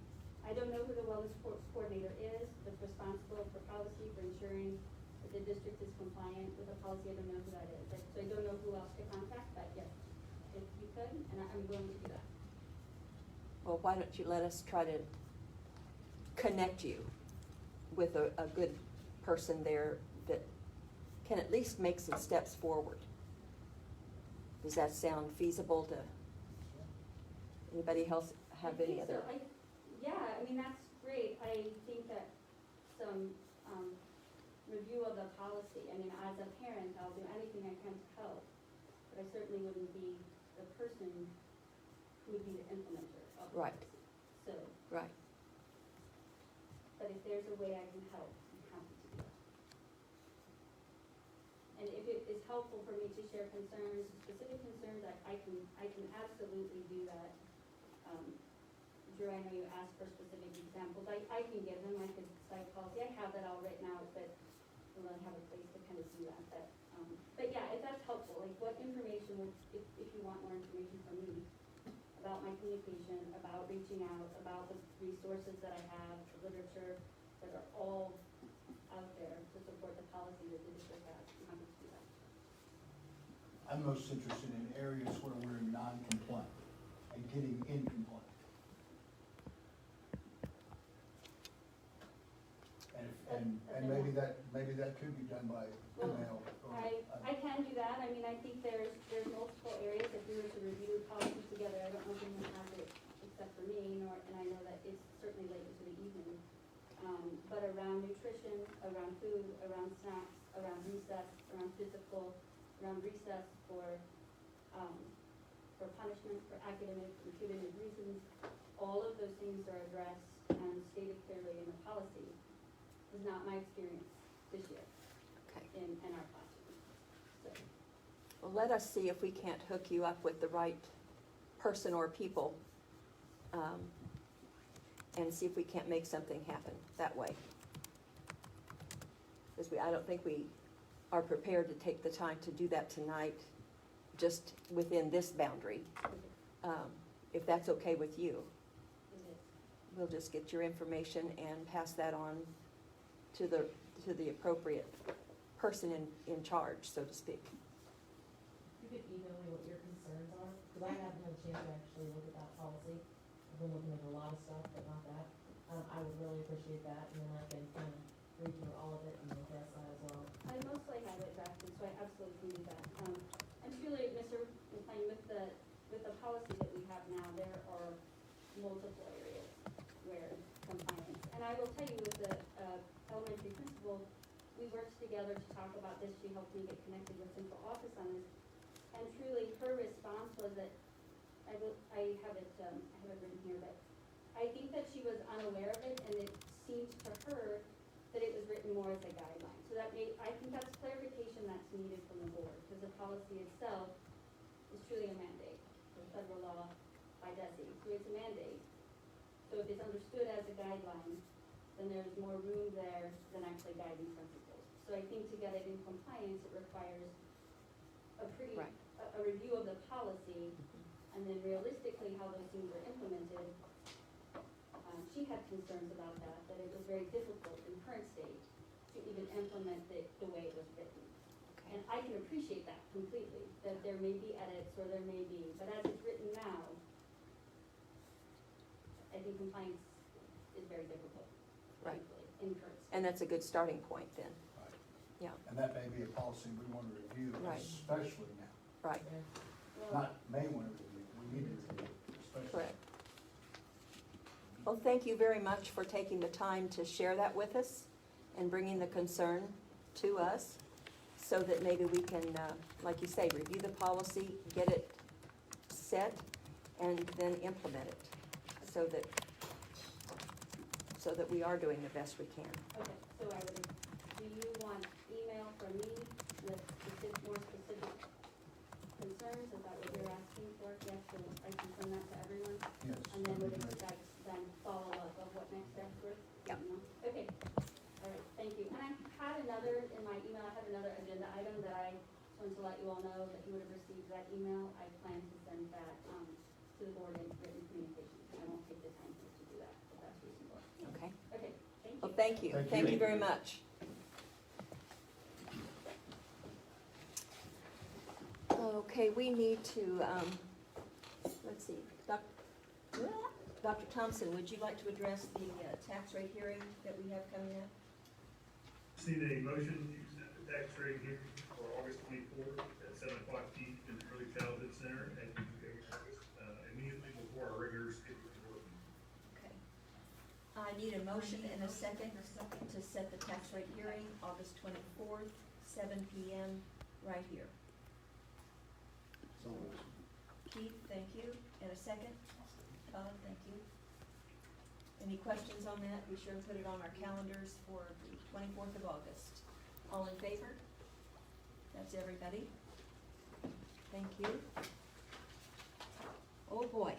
I don't know who the wellness coordinator is that's responsible for policy, for ensuring that the district is compliant with the policy. I don't know who that is. So I don't know who else to contact, but yes, if you could, and I'm willing to do that. Well, why don't you let us try to connect you with a good person there that can at least make some steps forward. Does that sound feasible to anybody else have any other? Yeah, I mean, that's great. I think that some review of the policy, I mean, as a parent, I'll do anything I can to help, but I certainly wouldn't be the person who would be the implementer of the Right. policy. So, Right. but if there's a way I can help, I'm happy to do that. And if it is helpful for me to share concerns, specific concerns, I can absolutely do that. Drew, I know you asked for specific examples. I can give them, I could cite policy. I have that all written out, but I don't really have a place to kind of do that. But yeah, if that's helpful, like what information, if you want more information from me about my communication, about reaching out, about the resources that I have, the literature that are all out there to support the policy that the district has, I'm happy to do that. I'm most interested in areas where we're non-compliant and getting in compliant. And maybe that could be done by email. Or, I can do that. I mean, I think there's multiple areas. If we were to review policies together, I don't know if anyone has it except for me, and I know that it's certainly late into the evening. But around nutrition, around food, around snacks, around recess, around physical, around recess for punishment, for academic and punitive reasons, all of those things are addressed and stated clearly in the policy. Was not my experience this year Okay. in our classroom. So, Well, let us see if we can't hook you up with the right person or people, and see if we can't make something happen that way. Because I don't think we are prepared to take the time to do that tonight, just within this boundary. If that's okay with you, it is. we'll just get your information and pass that on to the appropriate person in charge, so to speak. You could email me what your concerns are, because I haven't had a chance to actually look at that policy. I've been looking at a lot of stuff, but not that. I would really appreciate that, and then I can kind of read through all of it and address that as well. I mostly have it drafted, so I absolutely can do that. And truly, Mr. McLean, with the policy that we have now, there are multiple areas where compliance, and I will tell you, with the elementary principal, we worked together to talk about this. She helped me get connected with central office on this. And truly, her response was that, I have it written here, but I think that she was unaware of it, and it seemed to her that it was written more as a guideline. So I think that's clarification that's needed from the board, because the policy itself is truly a mandate for federal law by DESI. So it's a mandate. So if it's understood as a guideline, then there's more room there than actually guiding principles. So I think to get it in compliance, it requires Right. a review of the policy, and then realistically how those things are implemented. She had concerns about that it was very difficult in current state to even implement it the way it was written. And I can appreciate that completely, that there may be edits or there may be, but as it's written now, I think compliance is very difficult. Right. Truthfully, in current state. And that's a good starting point then, Right. yeah, And that may be a policy we want to review, Right. especially now. right, Well, Not may want to review, we need to review, especially. correct. Well, thank you very much for taking the time to share that with us and bringing the concern to us, so that maybe we can, like you say, review the policy, get it set, and then implement it, so that we are doing the best we can. Okay, so do you want email from me with more specific concerns? Is that what you're asking for? Yes, so I can send that to everyone? Yes. And then that'd would be great. expect then follow up of what next steps were? Yep. Okay, all right, thank you. And I had another, in my email, I had another agenda item that I wanted to let you all know that you would have received that email. I plan to send that, to the board in written communication. I won't take the time to do that, if that's reasonable. Okay? Okay, thank you. Well, thank you. Thank Thank you. you very much. Okay, we need to, let's see, Dr. Thompson, would you like to address the tax rate hearing that we have coming up? Just need a motion to set the tax rate here for August 24th at 7 o'clock in the Early Childhood Center at immediately before our regular scheduled work. Okay. I need a motion and a second to set the tax rate hearing, August 24th, 7 PM, right here. So moved. Keith, thank you. And a second? Todd, thank you. Any questions on that? Be sure and put it on our calendars for the 24th of August. All in favor? That's everybody. Thank you. Oh, boy.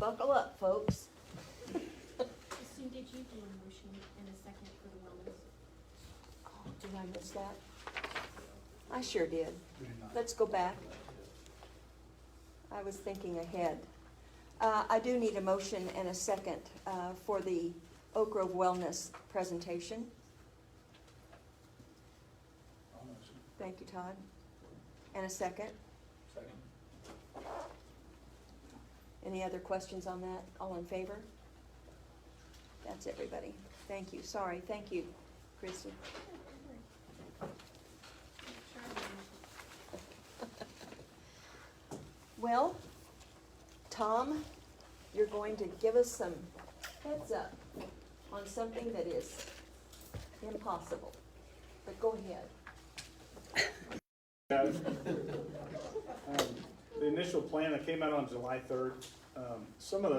Buckle up, folks. Sue, did you do a motion and a second for the wellness? Oh, did I miss that? I sure did. We did not. Let's go back. I was thinking ahead. I do need a motion and a second for the Oak Grove Wellness presentation. I'll motion. Thank you, Todd. And a second. Second. Any other questions on that? All in favor? That's everybody. Thank you. Sorry. Thank you, Christie. Well, Tom, you're going to give us some heads up on something that is impossible. But go ahead. The initial plan that came out on July 3rd, some of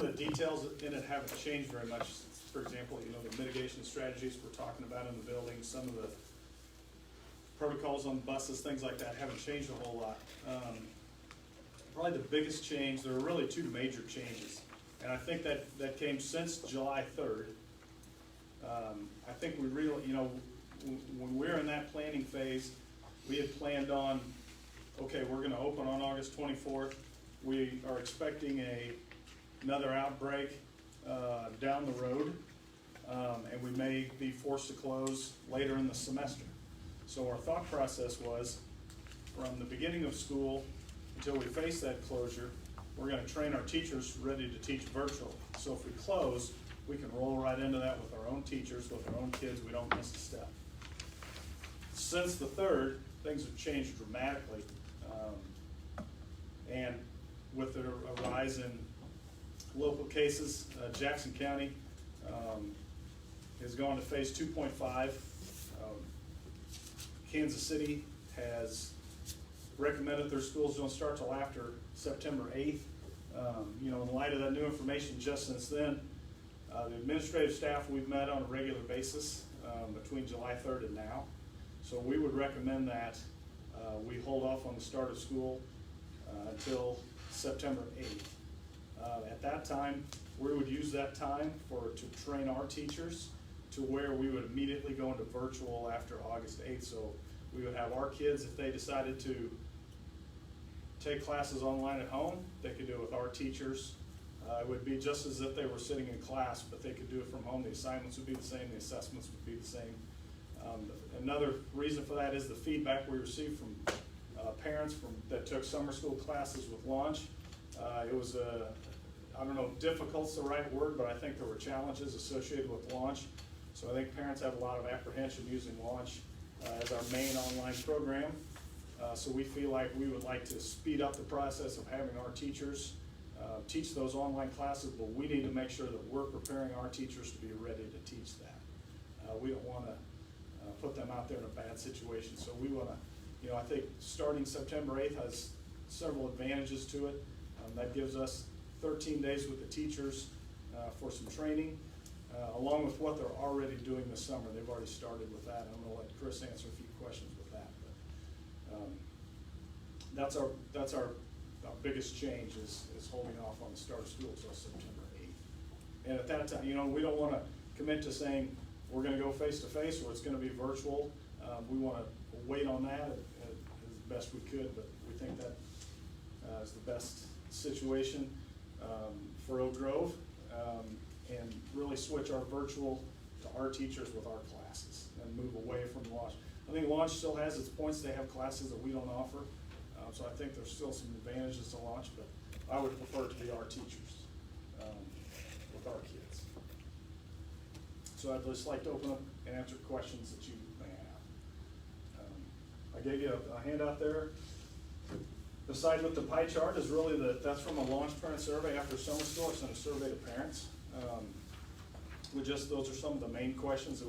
the details in it haven't changed very much. For example, the mitigation strategies we're talking about in the building, some of the protocols on buses, things like that haven't changed a whole lot. Probably the biggest change, there are really two major changes, and I think that came since July 3rd. I think we really, when we're in that planning phase, we had planned on, okay, we're gonna open on August 24th. We are expecting another outbreak down the road, and we may be forced to close later in the semester. So our thought process was, from the beginning of school until we face that closure, we're gonna train our teachers ready to teach virtual. So if we close, we can roll right into that with our own teachers, with our own kids, we don't miss a step. Since the 3rd, things have changed dramatically. And with the rise in local cases, Jackson County has gone to phase 2.5. Kansas City has recommended their schools don't start till after September 8th. You know, in light of that new information just since then, the administrative staff, we've met on a regular basis between July 3rd and now. So we would recommend that we hold off on the start of school until September 8th. At that time, we would use that time to train our teachers to where we would immediately go into virtual after August 8th. So we would have our kids, if they decided to take classes online at home, they could do it with our teachers. It would be just as if they were sitting in class, but they could do it from home. The assignments would be the same, the assessments would be the same. Another reason for that is the feedback we received from parents that took summer school classes with Launch. It was I don't know if difficult's the right word, but I think there were challenges associated with Launch. So I think parents have a lot of apprehension using Launch as our main online program. So we feel like we would like to speed up the process of having our teachers teach those online classes, but we need to make sure that we're preparing our teachers to be ready to teach that. We don't want to put them out there in a bad situation. So we want to, you know, I think starting September 8th has several advantages to it. That gives us 13 days with the teachers for some training, along with what they're already doing this summer. They've already started with that. I'm going to let Chris answer a few questions with that. But that's our biggest change is holding off on the start of school until September 8th. And at that time, you know, we don't want to commit to saying we're going to go face-to-face or it's going to be virtual. We want to wait on that as best we could, but we think that is the best situation for Oak Grove, and really switch our virtual to our teachers with our classes and move away from Launch. I think Launch still has its points. They have classes that we don't offer. So I think there's still some advantages to Launch, but I would prefer it to be our teachers with our kids. So I'd just like to open up and answer questions that you may have. I gave you a handout there. The side with the pie chart is really that's from a Launch parent survey after summer school. I sent a survey to parents. Those are some of the main questions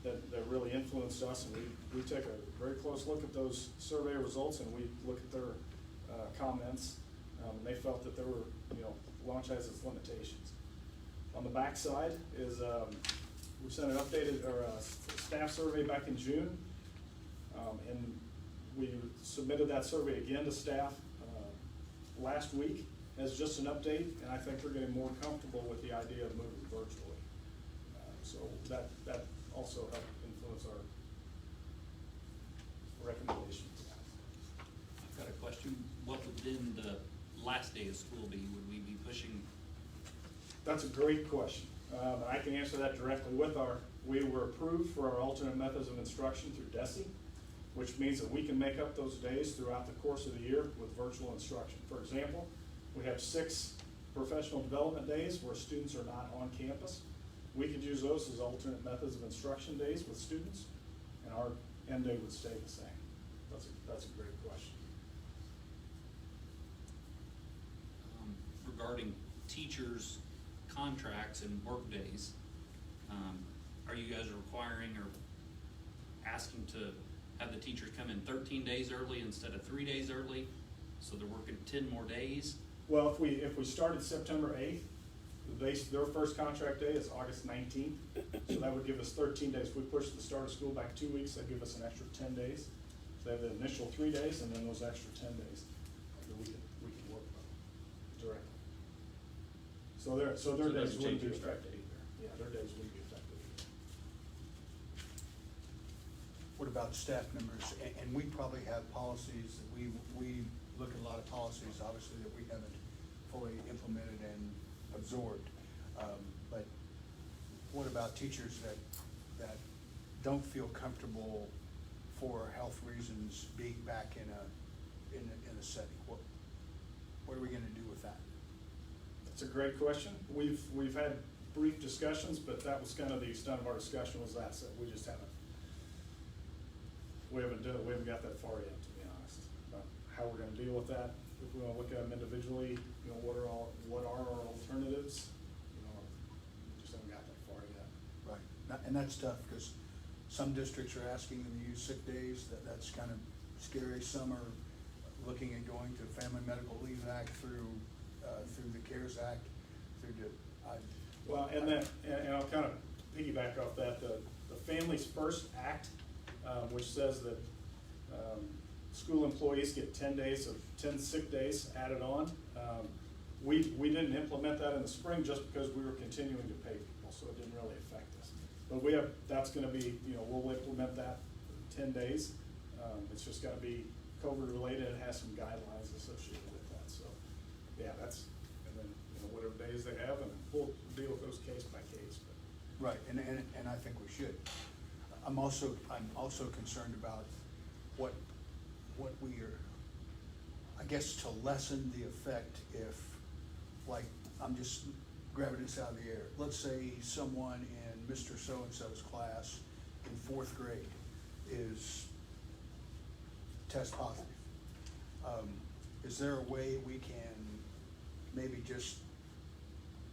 that really influenced us, and we take a very close look at those survey results, and we look at their comments. And they felt that there were, you know, Launch has its limitations. On the back side is we sent an updated staff survey back in June, and we submitted that survey again to staff last week as just an update, and I think they're getting more comfortable with the idea of moving virtually. So that also helped influence our recommendation. I've got a question. What would then the last day of school be? Would we be pushing? That's a great question. I can answer that directly we were approved for our alternate methods of instruction through DESE, which means that we can make up those days throughout the course of the year with virtual instruction. For example, we have 6 professional development days where students are not on campus. We could use those as alternate methods of instruction days with students, and our end day would stay the same. That's a great question. Regarding teachers' contracts and work days, are you guys requiring or asking to have the teachers come in 13 days early instead of 3 days early, so they're working 10 more days? Well, if we started September 8th, their first contract day is August 19th, so that would give us 13 days. If we push the start of school back 2 weeks, that'd give us an extra 10 days. So they have the initial 3 days and then those extra 10 days that we can work directly. So their days wouldn't be affected either. Yeah, their days wouldn't be affected either. What about staff members? And we probably have policies that we look at a lot of policies, obviously, that we haven't fully implemented and absorbed. But what about teachers that don't feel comfortable for health reasons being back in a setting? What are we gonna do with that? That's a great question. We've had brief discussions, but that was kind of the extent of our discussion was that, so we just haven't got that far yet, to be honest, about how we're gonna deal with that. if we wanna look at them individually, you know, what are our alternatives? You know, we just haven't got that far yet. Right, and that's tough, because some districts are asking them to use sick days, that's kind of scary. Some are looking at going to Family Medical Leave Act through the CARES Act, Well, and I'll kind of piggyback off that, the Families First Act, which says that, school employees get 10 sick days added on. We didn't implement that in the spring just because we were continuing to pay people, so it didn't really affect us. But that's gonna be, you know, we'll implement that 10 days. It's just gotta be COVID related, it has some guidelines associated with that, so, yeah, and then, you know, whatever days they have, and we'll deal with those case by case, but. right, and I think we should. I'm also concerned about what we are, I guess, to lessen the effect if, like, I'm just grabbing this out of the air. Let's say someone in Mr. So-and-so's class in 4th grade is test positive. Is there a way we can maybe just,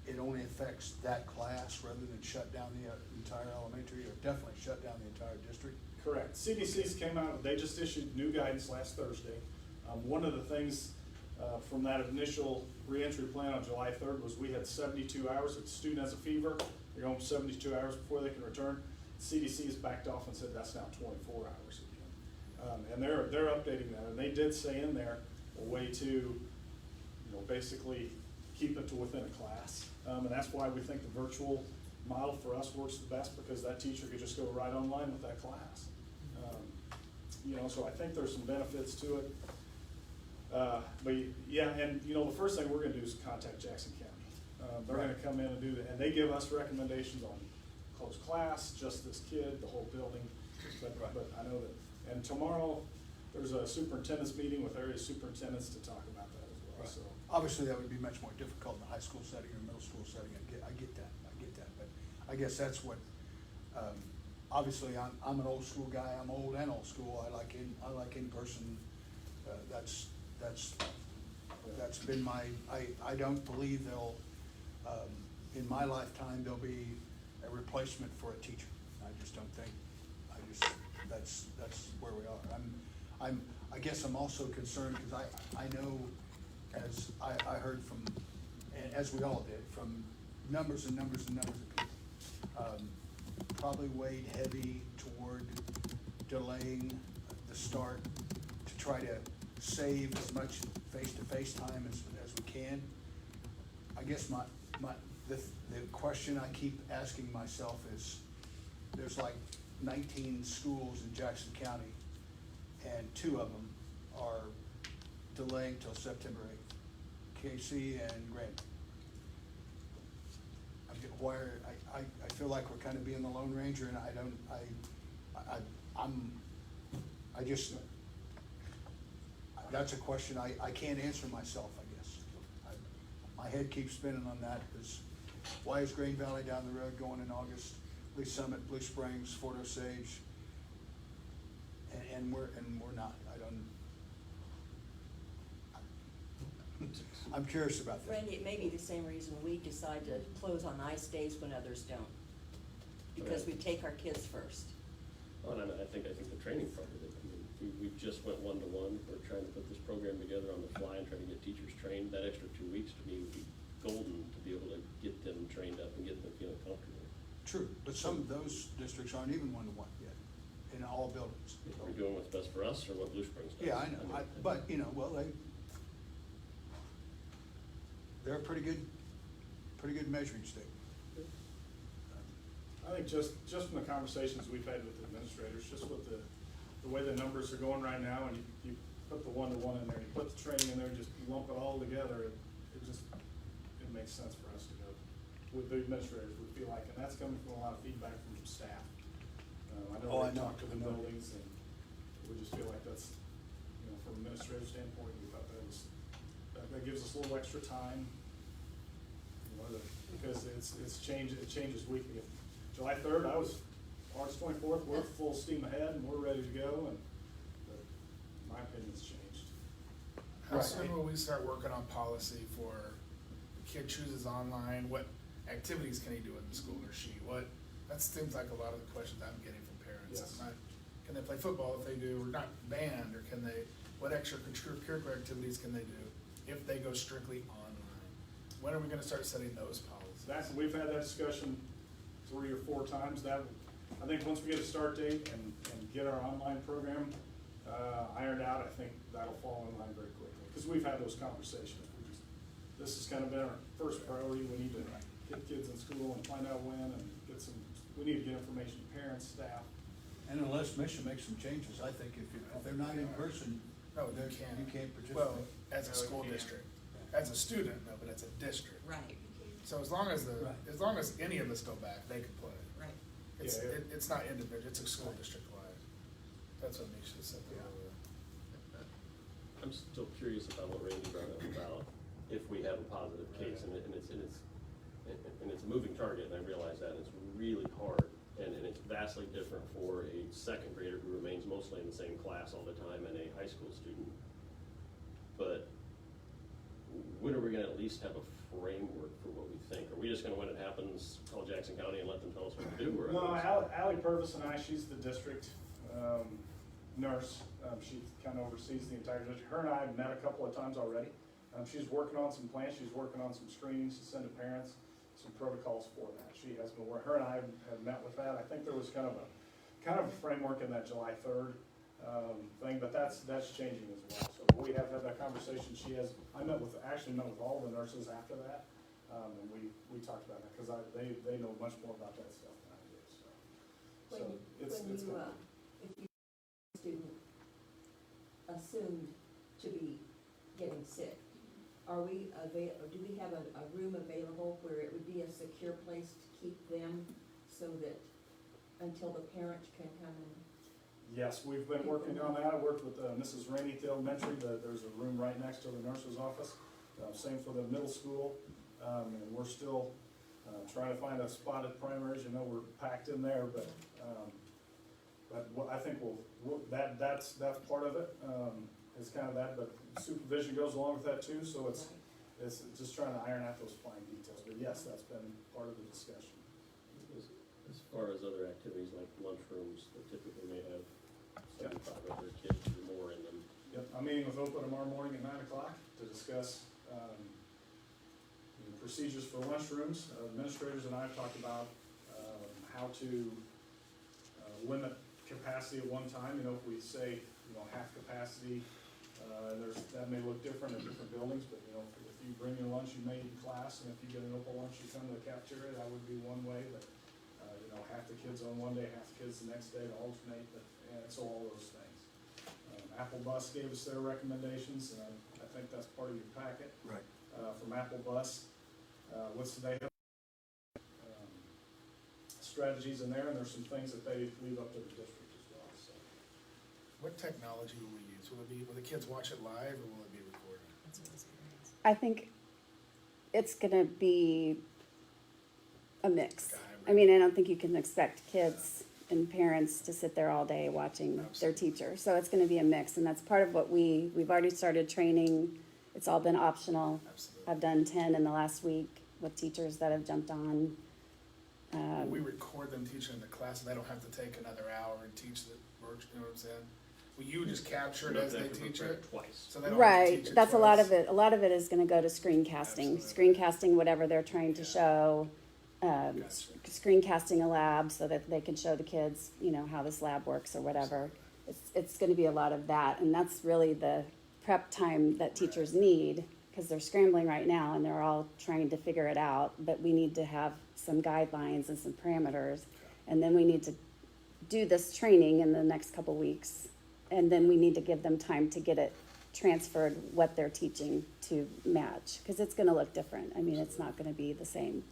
it only affects that class rather than shut down the entire elementary, or definitely shut down the entire district? Correct. CDC's came out, they just issued new guidance last Thursday. One of the things from that initial reentry plan on July 3rd was we had 72 hours. If the student has a fever, they're home 72 hours before they can return. CDC has backed off and said that's now 24 hours again. And they're updating that, and they did say in there a way to, you know, basically keep it to within a class. And that's why we think the virtual model for us works the best, because that teacher could just go right online with that class. You know, so I think there's some benefits to it. But yeah, and you know, the first thing we're gonna do is contact Jackson County. They're gonna come in and do that, and they give us recommendations on closed class, just this kid, the whole building. But I know that, and tomorrow, there's a superintendent's meeting with area superintendents to talk about that as well, so. Obviously, that would be much more difficult in the high school setting or middle school setting. I get that, but I guess that's what, obviously, I'm an old school guy, I'm old and old school, I like in-person, that's been my, I don't believe there'll, in my lifetime, there'll be a replacement for a teacher. I just don't think, that's where we are. I guess I'm also concerned, because I know, as I heard from, and as we all did, from numbers and numbers and numbers of people, probably weighed heavy toward delaying the start to try to save as much face-to-face time as we can. I guess the question I keep asking myself is, there's like 19 schools in Jackson County, and 2 of them are delaying till September 8th, KC and Grandview. I feel like we're kind of being the Lone Ranger, and that's a question I can't answer myself, I guess. My head keeps spinning on that, because why is Green Valley down the road going in August? Lee Summit, Blue Springs, Fort Osage, and we're not. I'm curious about that. Randy, it may be the same reason we decide to close on ice days when others don't, because we take our kids first. Oh, and I think the training part of it, I mean, we just went 1-to-1, we're trying to put this program together on the fly and trying to get teachers trained. That extra 2 weeks to me would be golden to be able to get them trained up and get them feeling comfortable. True, but some of those districts aren't even 1-to-1 yet, in all buildings. Are we doing what's best for us, or what Blue Springs does? Yeah, I know, but, you know, well, they're a pretty good measuring stick. I think just from the conversations we've had with administrators, just with the way the numbers are going right now, and you put the 1-to-1 in there, you put the training in there, just lump it all together, it makes sense for us to go with the administrators, we feel like, and that's coming from a lot of feedback from staff. I know we talked to the buildings, and we just feel like that's, you know, from an administrative standpoint, we thought that gives us a little extra time, you know, because it changes weekly. July 3rd, March 24th, we're full steam ahead and we're ready to go, but my opinion's changed. soon will we start working on policy for kid chooses online, what activities can he do in the school or she? That seems like a lot of the questions I'm getting from parents. Yes. It's not, can they play football if they do, or not band, or what extracurricular activities can they do if they go strictly online? When are we gonna start setting those policies? We've had that discussion 3 or 4 times. I think once we get a start date and get our online program ironed out, I think that'll fall in line very quickly. Because we've had those conversations. This has kind of been our first priority. We need to get kids in school and find out when and we need to get information to parents, staff. And unless Mission makes some changes, I think if they're not in person, No, you can't participate. Well, as a school district, as a student, no, but as a district. Right. So as long as Right. as long as any of us go back, they can play. Right. It's not individual, it's a school district wide. That's what Misha said. I'm still curious about what Randy brought up about if we have a positive case, and it's a moving target, and I realize that, and it's really hard, and it's vastly different for a second grader who remains mostly in the same class all the time and a high school student. But when are we gonna at least have a framework for what we think? Are we just gonna, when it happens, call Jackson County and let them tell us what to do? Or No, Allie Purvis and she's the district nurse. She kind of oversees the entire district. Her and I have met a couple of times already. She's working on some plans. She's working on some screenings to send to parents, some protocols for that. She has been, her and I have met with that. I think there was kind of a framework in that July 3rd thing, but that's changing as well. So we have had that conversation. Actually met with all the nurses after that, and we talked about that because they know much more about that stuff than I do. If you student assumed to be getting sick, do we have a room available where it would be a secure place to keep them so that until the parent can come in? Yes, we've been working on that. I worked with Mrs. Rainey at the elementary. There's a room right next to the nurse's office. Same for the middle school. And we're still trying to find a spot at primaries. We're packed in there, but I think that's part of it. It's kind of that, but supervision goes along with that too. So it's just trying to iron out those fine details. But yes, that's been part of the discussion. As far as other activities like lunchrooms that typically may have 75 other kids or more in them. Yep, I'm meeting with OPA tomorrow morning at 9 o'clock to discuss the procedures for lunchrooms. Administrators and I have talked about how to limit capacity at one time. If we say half capacity, that may look different in different buildings, but if you bring your lunch, you may eat in class, and if you get an OPA lunch, you come to the cafeteria. That would be one way, but half the kids on one day, half the kids the next day to alternate, so all those things. Apple Bus gave us their recommendations, and I think that's part of your packet. Right. From Apple Bus. They have strategies in there, and there's some things that they leave up to the district as well. So. What technology will we use? Will the kids watch it live, or will it be recorded? I think it's gonna be a mix. I mean, I don't think you can expect kids and parents to sit there all day watching their teacher. So it's gonna be a mix, and that's part of what we've already started training. It's all been optional. Absolutely. I've done 10 in the last week with teachers that have jumped on. We record them teaching in the class, and they don't have to take another hour and teach the work, you know what I'm saying? Will you just capture it as they teach it? Twice. So they don't have to Right, teach it that's a lot twice? of it. A lot of it is gonna go to screencasting. Absolutely. Screencasting whatever they're trying to show. Gotcha. Screencasting a lab so that they can show the kids, how this lab works or whatever. It's gonna be a lot of that, and that's really the prep time that teachers need, because they're scrambling right now and they're all trying to figure it out, but we need to have some guidelines and some parameters, and then we need to do this training in the next couple weeks, and then we need to give them time to get it transferred, what they're teaching to match, because it's gonna look different. I mean, it's not gonna be the same.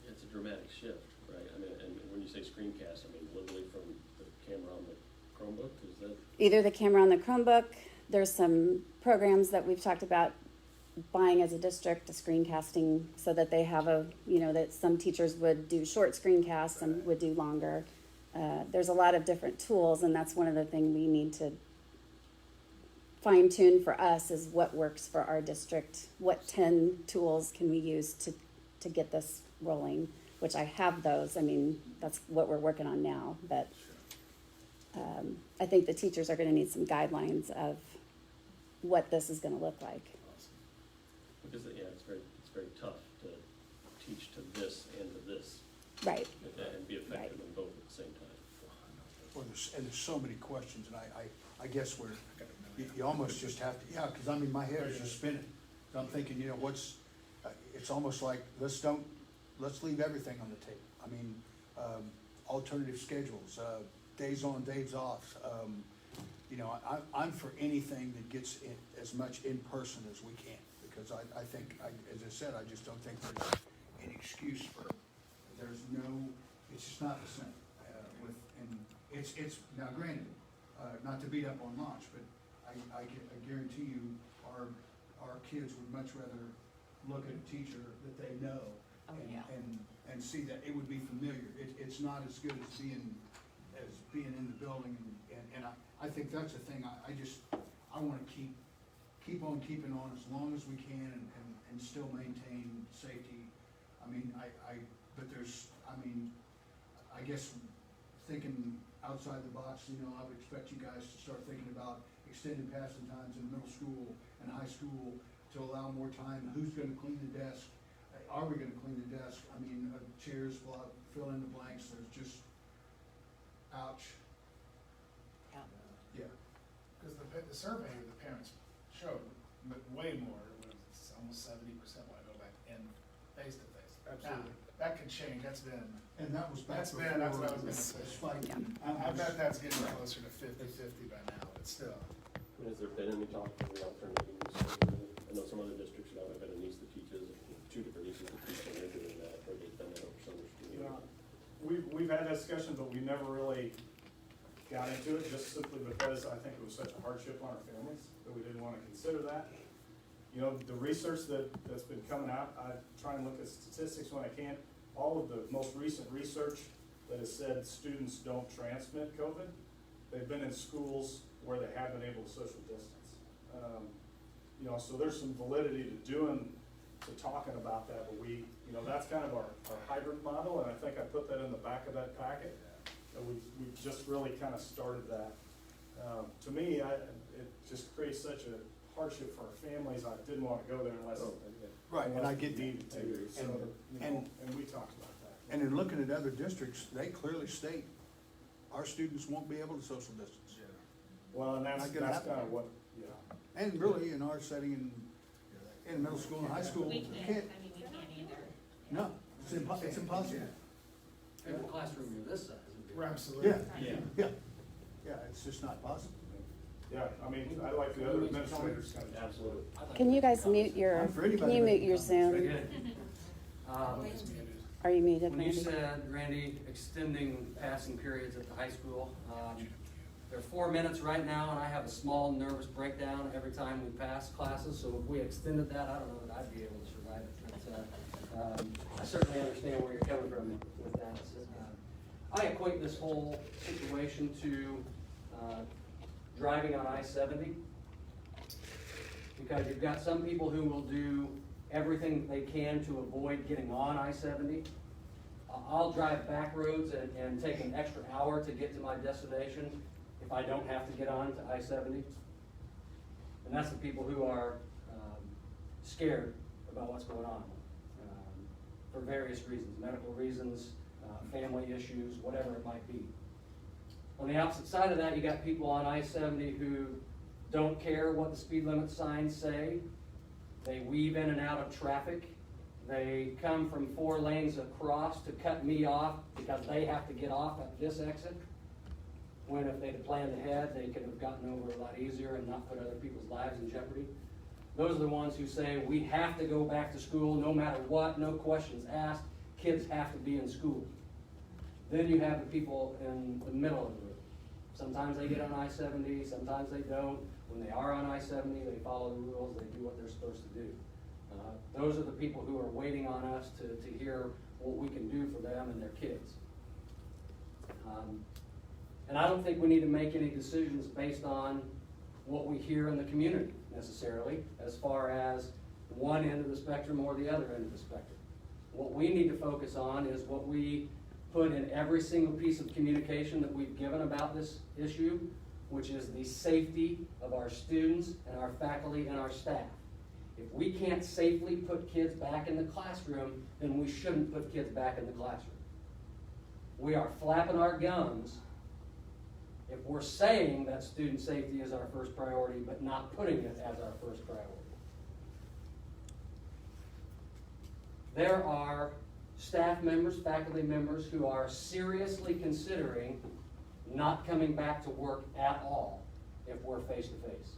It's a dramatic shift, right? I mean, and when you say screencast, I mean literally from the camera on the Chromebook, is that? Either the camera on the Chromebook, there's some programs that we've talked about buying as a district, a screencasting, so that they have that some teachers would do short screencasts, some would do longer. There's a lot of different tools, and that's one of the things we need to fine tune for us is what works for our district. What 10 tools can we use to get this rolling? Which I have those. I mean, that's what we're working on now. But I think the teachers are going to need some guidelines of what this is going to look like. Because, yeah, it's very tough to teach to this and to this. Right. And be effective in both at the same time. Well, there's so many questions, and I guess you almost just have to, yeah, because I mean, my head is just spinning. I'm thinking, you know, it's almost like, let's leave everything on the table. I mean, alternative schedules, days on, days off. You know, I'm for anything that gets as much in person as we can, because I think, as I said, I just don't think there's any excuse for, it's just not the same. It's now granted, not to beat up on launch, but I guarantee you our kids would much rather look at a teacher that they know and see that it would be familiar. It's not as good as being in the building, and I think that's the thing. I want to keep on keeping on as long as we can and still maintain safety. I mean, I guess thinking outside the box, you know, I would expect you guys to start thinking about extended passing times in middle school and high school to allow more time. Who's gonna clean the desk? Are we gonna clean the desk? I mean, chairs, fill in the blanks, there's just, ouch. Yeah. Because the survey the parents showed, but way more, it's almost 70% want to go back in face-to-face. Absolutely. Now, that could change, that's And that was back what before I was gonna say. the spike. I bet that's getting closer to 50-50 by now, but still. Has there been any talk of the alternative use? I know some other districts now have got a niece that teaches, two different nieces that teach, and they're doing that, or they've done that over summer school. We've had that discussion, but we never really got into it, just simply because I think it was such a hardship on our families that we didn't want to consider that. You know, the research that's been coming out, I try and look at statistics when I can. All of the most recent research that has said students don't transmit COVID, they've been in schools where they have been able to social distance. You know, so there's some validity to talking about that, but that's kind of our hybrid model, and I think I put that in the back of that packet. We've just really kind of started that. To me, it just creates such a hardship for our families. I didn't want to go there unless. Right, and I get that. Needed to, so, And we talked about that. And in looking at other districts, they clearly state, our students won't be able to social distance. Well, and that's Not gonna happen. kind of what, And really, in our setting, in middle school and high school, We you can't, can't, I mean, we can't either. no, it's impossible. Every classroom you're this size would be. Absolutely. Yeah, it's just not possible. yeah, I mean, I like the other administrators kind of. Absolutely. Can you guys mute your Zoom? Very good. Are you muted, When you Randy? said, Randy, extending passing periods at the high school, they're 4 minutes right now, and I have a small nervous breakdown every time we pass classes, so if we extended that, I don't know that I'd be able to survive it. But I certainly understand where you're coming from with that. I equate this whole situation to driving on I-70, because you've got some people who will do everything they can to avoid getting on I-70. I'll drive back roads and take an extra hour to get to my destination if I don't have to get on to I-70. And that's the people who are scared about what's going on for various reasons, medical reasons, family issues, whatever it might be. On the opposite side of that, you got people on I-70 who don't care what the speed limit signs say. They weave in and out of traffic. They come from 4 lanes across to cut me off because they have to get off at this exit. When if they'd have planned ahead, they could have gotten over a lot easier and not put other people's lives in jeopardy. Those are the ones who say, we have to go back to school no matter what, no questions asked. Kids have to be in school. Then you have the people in the middle of the road. Sometimes they get on I-70, sometimes they don't. When they are on I-70, they follow the rules, they do what they're supposed to do. Those are the people who are waiting on us to hear what we can do for them and their kids. And I don't think we need to make any decisions based on what we hear in the community necessarily, as far as one end of the spectrum or the other end of the spectrum. What we need to focus on is what we put in every single piece of communication that we've given about this issue, which is the safety of our students and our faculty and our staff. If we can't safely put kids back in the classroom, then we shouldn't put kids back in the classroom. We are flapping our gums if we're saying that student safety is our first priority, but not putting it as our first priority. There are staff members, faculty members who are seriously considering not coming back to work at all if we're face-to-face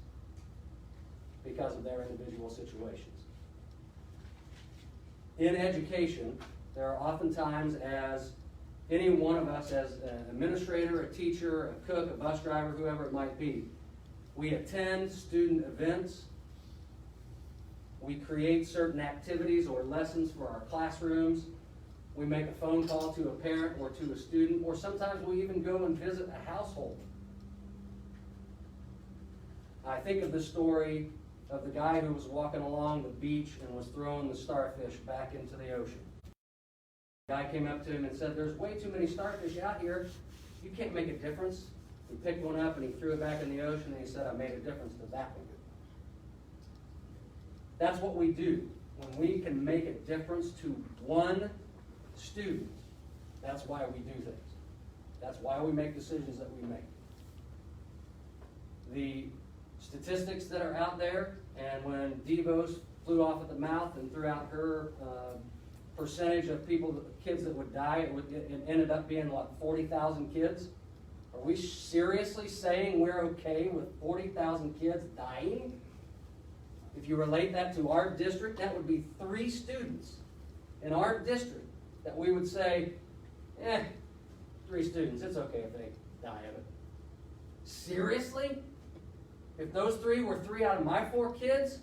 because of their individual situations. In education, there are oftentimes, as any one of us, as an administrator, a teacher, a cook, a bus driver, whoever it might be, we attend student events. We create certain activities or lessons for our classrooms. We make a phone call to a parent or to a student, or sometimes we even go and visit a household. I think of the story of the guy who was walking along the beach and was throwing the starfish back into the ocean. The guy came up to him and said, "There's way too many starfish out here. You can't make a difference." He picked one up and he threw it back in the ocean and he said, "I made a difference to that one." That's what we do. When we can make a difference to one student, that's why we do things. That's why we make decisions that we make. The statistics that are out there, and when DeVos flew off at the mouth and threw out her percentage of kids that would die, it ended up being, 40,000 kids? Are we seriously saying we're okay with 40,000 kids dying? If you relate that to our district, that would be 3 students in our district that we would say, 3 students, it's okay if they die of it. Seriously? If those 3 were 3 out of my 4 kids?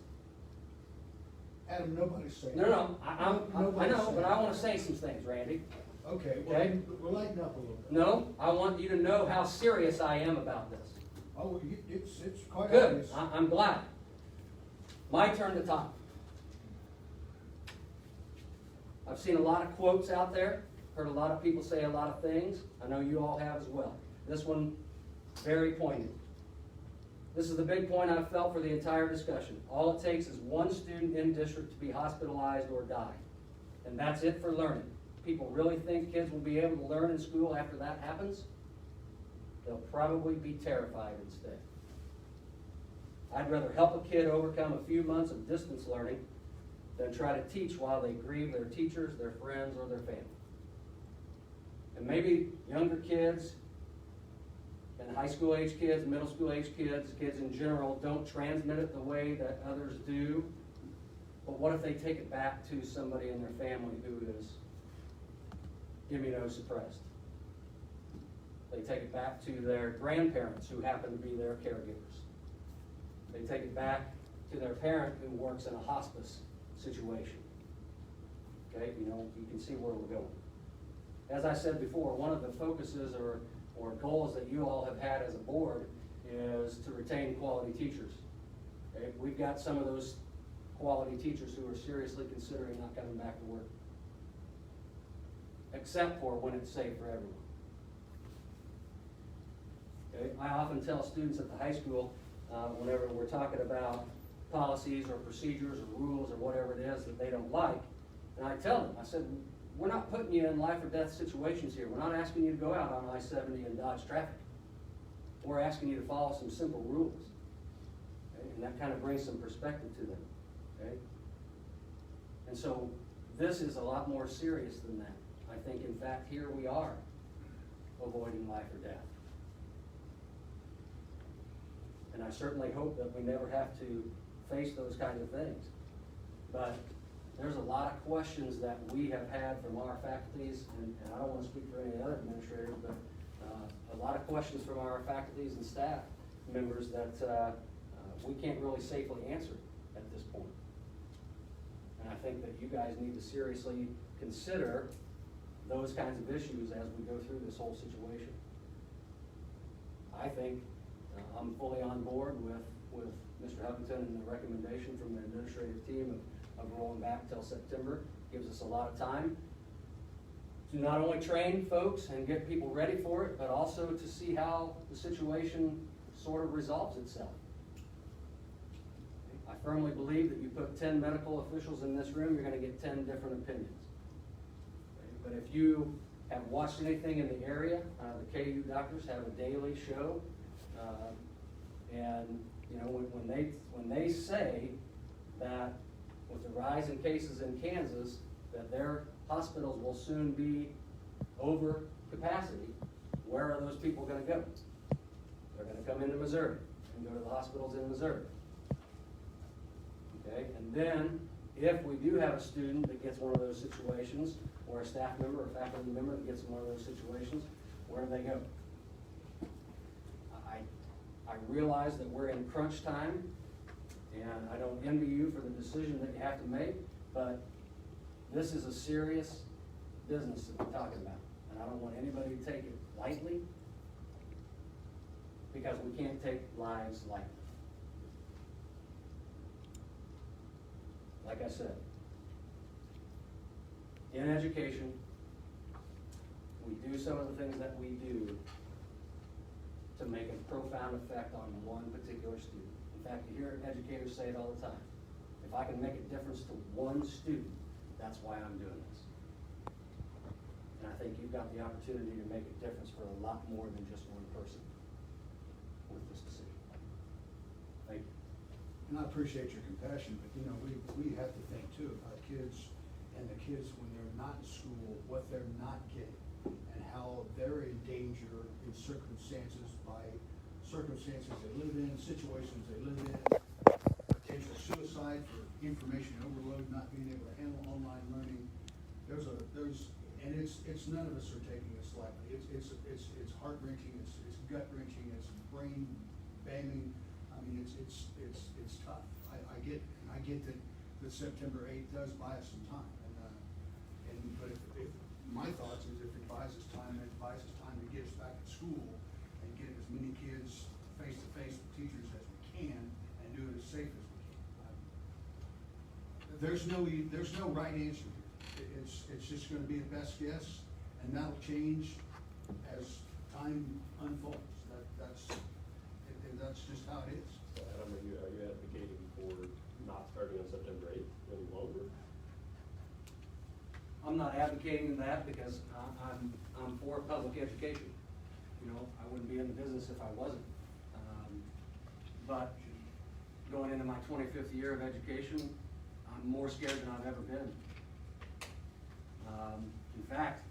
Adam, nobody's saying. No, I know, but I want to say some things, Randy. Okay, well, Okay. we'll lighten up a little bit. No, I want you to know how serious I am about this. Oh, it's quite Good, obvious. I'm glad. My turn to talk. I've seen a lot of quotes out there, heard a lot of people say a lot of things. I know you all have as well. This one, very poignant. This is the big point I've felt for the entire discussion. All it takes is one student in district to be hospitalized or die. And that's it for learning. People really think kids will be able to learn in school after that happens? They'll probably be terrified instead. I'd rather help a kid overcome a few months of distance learning than try to teach while they grieve their teachers, their friends, or their family. And maybe younger kids, and high school age kids, middle school age kids, kids in general, don't transmit it the way that others do. But what if they take it back to somebody in their family who is immunosuppressed? They take it back to their grandparents who happen to be their caregivers. They take it back to their parent who works in a hospice situation. Okay, you can see where we're going. As I said before, one of the focuses or goals that you all have had as a board is to retain quality teachers. Okay? We've got some of those quality teachers who are seriously considering not coming back to work, except for when it's safe for everyone. Okay? I often tell students at the high school, whenever we're talking about policies or procedures or rules or whatever it is that they don't like, and I tell them, I said, we're not putting you in life or death situations here. We're not asking you to go out on I-70 and dodge traffic. We're asking you to follow some simple rules. Okay? And that kind of brings some perspective to them. Okay? And so this is a lot more serious than that. I think, in fact, here we are avoiding life or death. And I certainly hope that we never have to face those kinds of things. But there's a lot of questions that we have had from our faculties, and I don't want to speak for any other administrators, but a lot of questions from our faculties and staff members that we can't really safely answer at this point. And I think that you guys need to seriously consider those kinds of issues as we go through this whole situation. I think I'm fully on board with Mr. Huffington and the recommendation from the administrative team of rolling back till September. Gives us a lot of time to not only train folks and get people ready for it, but also to see how the situation sort of resolves itself. I firmly believe that you put 10 medical officials in this room, you're gonna get 10 different opinions. But if you have watched anything in the area, the KU doctors have a daily show, and you know, when they say that with the rise in cases in Kansas, that their hospitals will soon be over capacity, where are those people gonna go? They're gonna come into Missouri and go to the hospitals in Missouri. Okay, and then if we do have a student that gets one of those situations, or a staff member or faculty member that gets in one of those situations, where do they go? I realize that we're in crunch time, and I don't envy you for the decision that you have to make, but this is a serious business that we're talking about, and I don't want anybody to take it lightly, because we can't take lives lightly. Like I said, in education, we do some of the things that we do to make a profound effect on one particular student. In fact, you hear educators say it all the time. If I can make a difference to one student, that's why I'm doing this. And I think you've got the opportunity to make a difference for a lot more than just one person with this decision. Thank you. And I appreciate your compassion, but you know, we have to think too about kids and the kids when they're not in school, what they're not getting, and how they're in danger in circumstances they live in, situations they live in, potential suicide for information overload, not being able to handle online learning. And it's none of us are taking this lightly. It's heart wrenching, it's gut wrenching, it's brain banging. I mean, it's tough. I get that September 8th does buy us some time, but if my thoughts is if it buys us time to get us back in school and get as many kids face to face with teachers as we can and do it as safe as we can. There's no right answer here. It's just going to be a best guess, and that'll change as time unfolds. That's just how it is. So Adam, are you advocating for not starting on September 8th any longer? I'm not advocating that because I'm for public education. You know, I wouldn't be in the business if I wasn't. But going into my 25th year of education, I'm more scared than I've ever been. In fact,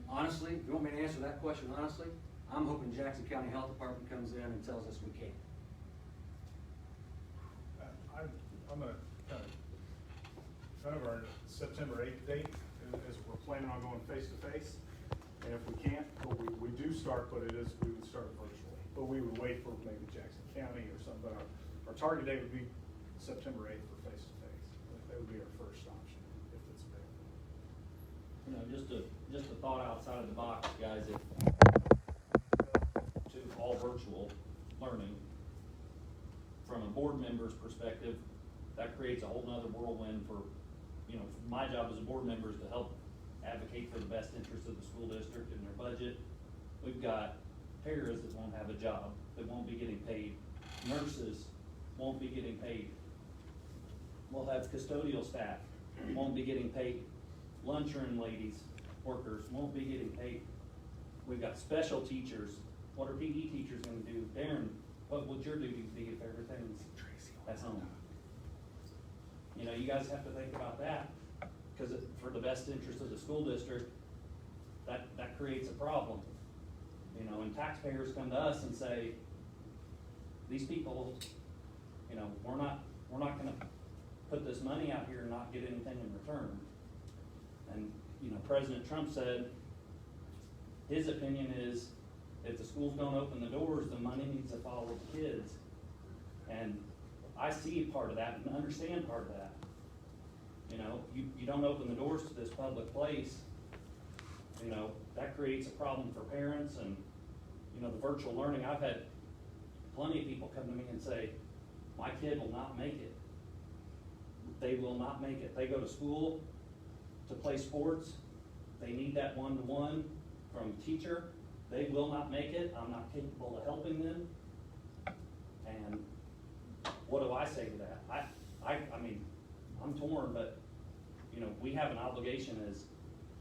honestly, if you want me to answer that question honestly, I'm hoping Jackson County Health Department comes in and tells us we can't. I'm gonna kind of our September 8th date as we're planning on going face to face. And if we can't, but we do start, but we would start virtually. But we would wait for maybe Jackson County or something. But our target date would be September 8th for face to face. That would be our first option if it's available. You know, just a thought outside of the box, guys, if to all virtual learning, from a board member's perspective, that creates a whole nother whirlwind for, you know, my job as a board member is to help advocate for the best interest of the school district and their budget. We've got paras that won't have a job, that won't be getting paid. Nurses won't be getting paid. We'll have custodial staff, won't be getting paid. Lunchroom ladies, workers, won't be getting paid. We've got special teachers. What are PE teachers gonna do? Darren, what would your duties be if everything's at home? You know, you guys have to think about that, because for the best interest of the school district, that creates a problem. You know, and taxpayers come to us and say, these people, you know, we're not gonna put this money out here and not get anything in return. And, you know, President Trump said, his opinion is, if the schools don't open the doors, the money needs to follow the kids. And I see part of that and understand part of that. You know, you don't open the doors to this public place, you know, that creates a problem for parents and, you know, the virtual learning. I've had plenty of people come to me and say, my kid will not make it. They will not make it. They go to school to play sports. They need that one-to-one from teacher. They will not make it. I'm not capable of helping them. And what do I say to that? I mean, I'm torn, but, you know, we have an obligation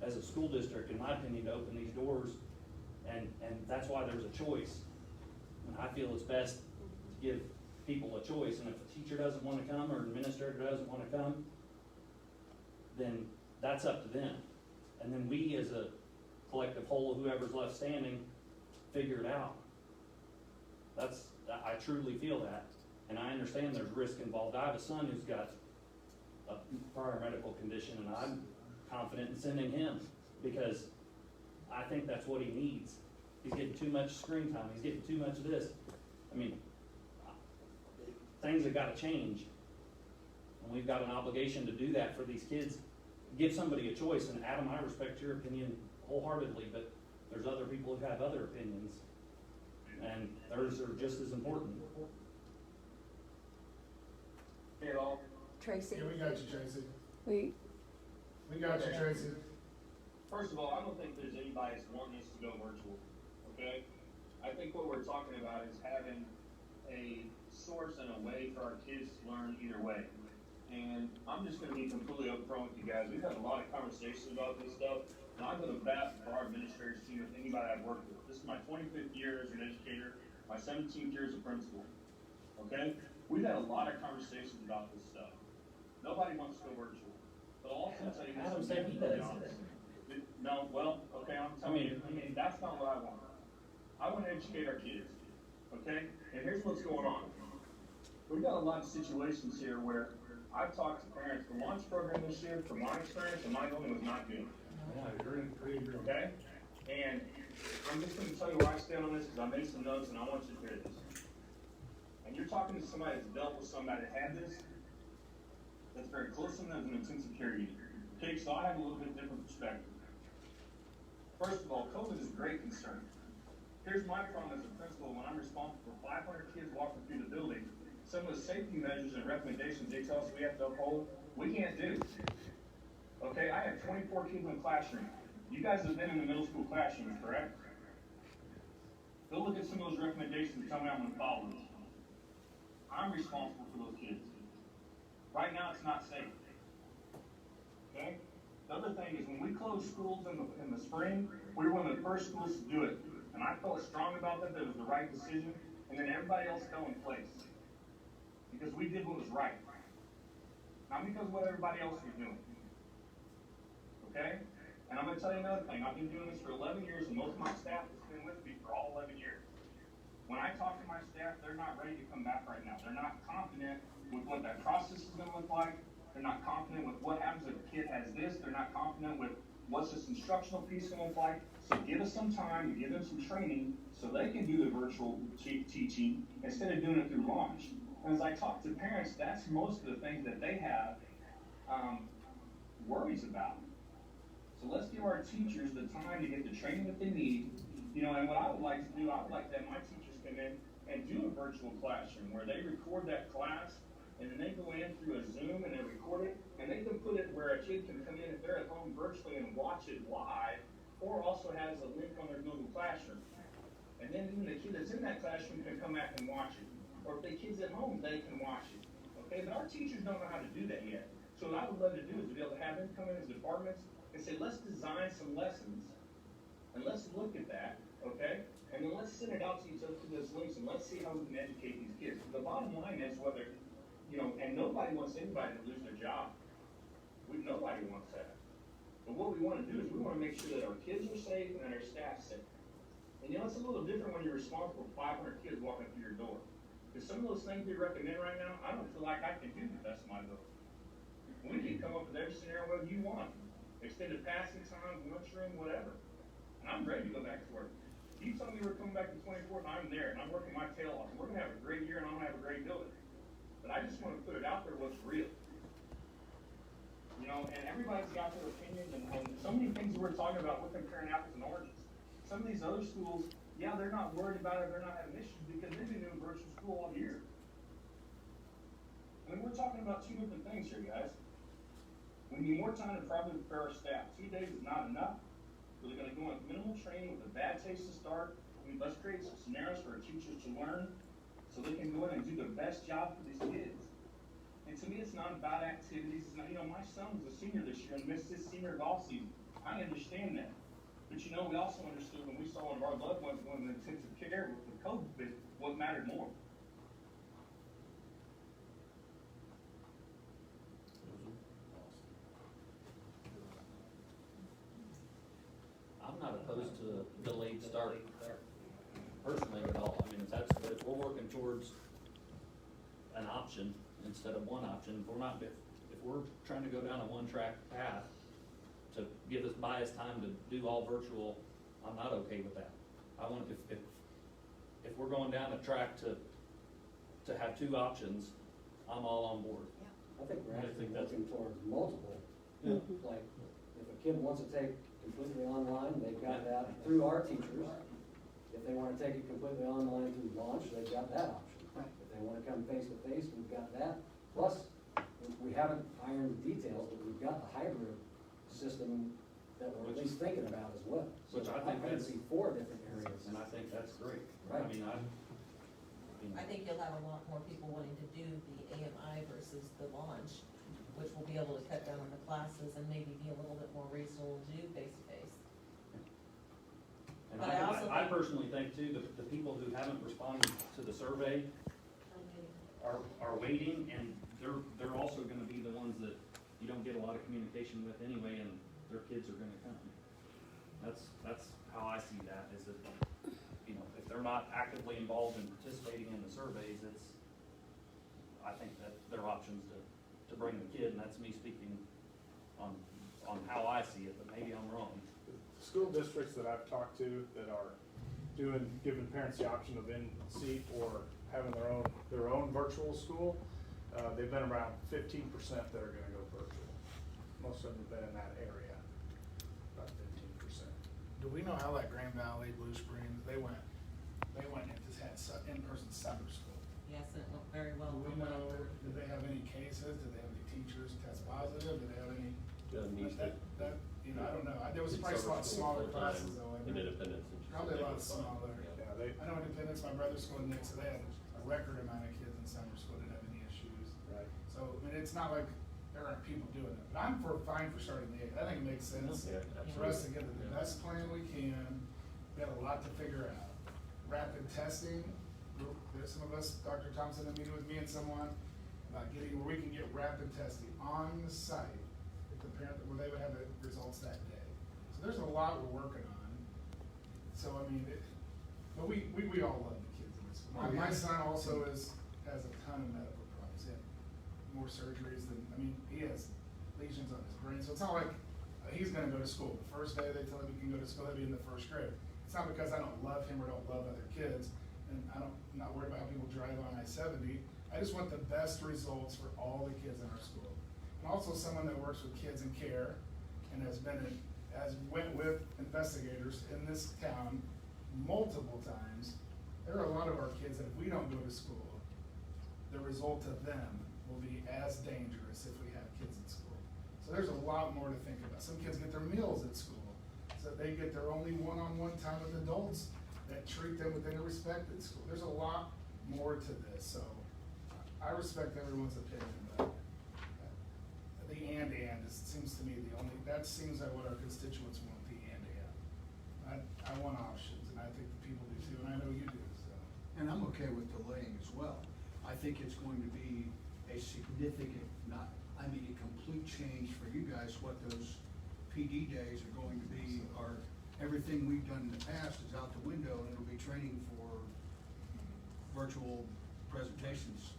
as a school district, in my opinion, to open these doors, and that's why there's a choice. And I feel it's best to give people a choice, and if a teacher doesn't wanna come, or an administrator doesn't wanna come, then that's up to them. And then we, as a collective whole, whoever's left standing, figure it out. I truly feel that, and I understand there's risk involved. I have a son who's got a prior medical condition, and I'm confident in sending him, because I think that's what he needs. He's getting too much screen time, he's getting too much of this. I mean, things have gotta change, and we've got an obligation to do that for these kids. Give somebody a choice, and Adam, I respect your opinion wholeheartedly, but there's other people who have other opinions, and theirs are just as important. Tracy? Yeah, we got you, Tracy. We, We got you, Tracy. First of all, I don't think there's anybody that's wanting us to go virtual, okay? I think what we're talking about is having a source and a way for our kids to learn either way. And I'm just gonna be completely upfront with you guys. We've had a lot of conversations about this stuff, and I'm gonna bat for our administrators team with anybody I've worked with. This is my 25th year as an educator, my 17th year as a principal, okay? We've had a lot of conversations about this stuff. Nobody wants to go virtual. But I'll also tell you this. Adam said he does. No, well, okay, I'm telling you, I mean, that's not what I want. I want to educate our kids, okay? And here's what's going on. We've got a lot of situations here where I've talked to parents, the launch program this year, from my experience, in my building was not good. Yeah, I agree. Okay? And I'm just gonna tell you where I stand on this, because I made some notes and I want you to hear this. And you're talking to somebody that's dealt with somebody that had this, that's very close to them as an intensive care unit. Okay, so I have a little bit different perspective. First of all, COVID is a great concern. Here's my problem as a principal: when I'm responsible for 500 kids walking through the building, some of the safety measures and recommendations they tell us we have to uphold, we can't do. Okay, I have 24 kids in the classroom. You guys have been in the middle school classrooms, correct? Go look at some of those recommendations and tell me I'm gonna follow them. I'm responsible for those kids. Right now, it's not safe. Okay? The other thing is, when we closed schools in the spring, we were one of the first schools to do it. And I felt strong about that, it was the right decision, and then everybody else fell in place. Because we did what was right. Not because of what everybody else was doing. Okay? And I'm gonna tell you another thing, I've been doing this for 11 years, and most of my staff has been with me for all 11 years. When I talk to my staff, they're not ready to come back right now. They're not confident with what that process is gonna look like. They're not confident with what happens if a kid has this. They're not confident with what's this instructional piece gonna look like. So give us some time, give them some training, so they can do the virtual teaching instead of doing it through launch. And as I talk to parents, that's most of the things that they have worries about. So let's give our teachers the time to get the training that they need. You know, and what I would like to do, I would like to have my teachers come in and do a virtual classroom where they record that class, and then they go in through a Zoom and they record it, and they can put it where a kid can come in if they're at home virtually and watch it live, or also has a link on their Google Classroom. And then even the kid that's in that classroom can come back and watch it. Or if the kid's at home, they can watch it. Okay, but our teachers don't know how to do that yet. So what I would love to do is to be able to have them come in as departments and say, let's design some lessons, and let's look at that, okay? And then let's send it out to each other through those links, and let's see how we can educate these kids. The bottom line is whether, you know, and nobody wants anybody to lose their job. Nobody wants that. But what we want to do is we want to make sure that our kids are safe and that our staff's safe. And you know, it's a little different when you're responsible for 500 kids walking through your door. Because some of those things we recommend right now, I don't feel like I can do the best of my ability. We can come up with every scenario whether you want. Extended passing time, lunchroom, whatever. And I'm ready to go back to work. You told me we're coming back to 24th, and I'm there, and I'm working my tail off. And we're going to have a great year, and I'm going to have a great building. But I just want to put it out there what's real. You know, and everybody's got their opinions, and so many things we're talking about, we're comparing apples and oranges. Some of these other schools, yeah, they're not worried about it, they're not having issues because they've been doing virtual school all year. I mean, we're talking about two different things here, guys. We need more time to properly prepare our staff. 2 days is not enough. We're gonna go on minimal training with a bad taste to start. Let's create some scenarios for our teachers to learn so they can go in and do the best job for these kids. And to me, it's not about activities. It's not, you know, my son was a senior this year and missed his senior golf season. I understand that. But you know, we also understood when we saw one of our loved ones going into intensive care with COVID, what mattered more. I'm not opposed to a delayed start personally at all. I mean, if we're working towards an option instead of one option, if we're trying to go down a one-track path to give us buy us time to do all virtual, I'm not okay with that. I want, if we're going down a track to have two options, I'm all on board. I think we're I actually think that's- looking towards multiple. Mhm. Like, if a kid wants to take completely online, they've got that through our teachers. If they wanna take it completely online through launch, they've got that option. Right. If they wanna come face to face, we've got that. Plus, we haven't ironed the details, but we've got the hybrid system that we're at least thinking about as well. So Which I think can that's- see 4 different areas. And I think that's great. I Right. mean, I think you'll have a lot more people wanting to do the AMI versus the launch, which will be able to cut down on the classes and maybe be a little bit more reasonable to do face-to-face. and But I also I think- personally think too, the people who haven't responded to the survey are waiting, and they're also gonna be the ones that you don't get a lot of communication with anyway, and their kids are gonna come. That's how I see that, is that, you know, if they're not actively involved in participating in the surveys, I think that their options to bring the kid, and that's me speaking on how I see it, but maybe I'm wrong. School districts that I've talked to that are giving parents the option of in-seat or having their own virtual school, they've been around 15% that are gonna go virtual. Most of them have been in that area, about 15%. Do we know how like Grand Valley, Blue Springs, they went and just had in-person summer school? Yes, and it went very well. Do we from what I've know, heard. did they have any cases? Did they have any teachers test positive? Did they have any? That, you know, I don't know. There was probably a lot smaller classes though. In Independence. Probably a lot smaller. Yeah, I know Independence, my brother's school in Nick, so they had a record amount of kids in summer school, didn't have any issues. Right. So, I mean, it's not like there aren't people doing it, but I'm fine for starting the 8th. I think it makes sense Yeah, for us to absolutely. get the Yeah. best plan we can. We got a lot to figure out. Rapid testing, there's some of us, Dr. Thompson, a meeting with me and someone about getting where we can get rapid testing on the site if the parent, where they would have the results that day. So there's a lot we're working on. So, I mean, but we all love the kids in this. My son also has a ton of medical problems. He had more surgeries than, I mean, he has lesions on his brain. So it's not like he's gonna go to school. The first day they tell him he can go to school, he'll be in the 1st grade. It's not because I don't love him or don't love other kids, and I'm not worried about how people drive on I-70. I just want the best results for all the kids in our school. And also someone that works with kids in care and has went with investigators in this town multiple times. There are a lot of our kids that if we don't go to school, the result to them will be as dangerous if we have kids in school. So there's a lot more to think about. Some kids get their meals at school, so they get their only one-on-one time with adults that treat them with any respect at school. There's a lot more to this, so I respect everyone's opinion, but the and seems to me that seems like what our constituents want, the and. I want options, and I think the people do too, and I know you do, so. And I'm okay with delaying as well. I think it's going to be a significant, a complete change for you guys, what those PD days are going to be, or everything we've done in the past is out the window, and it'll be training for virtual presentations.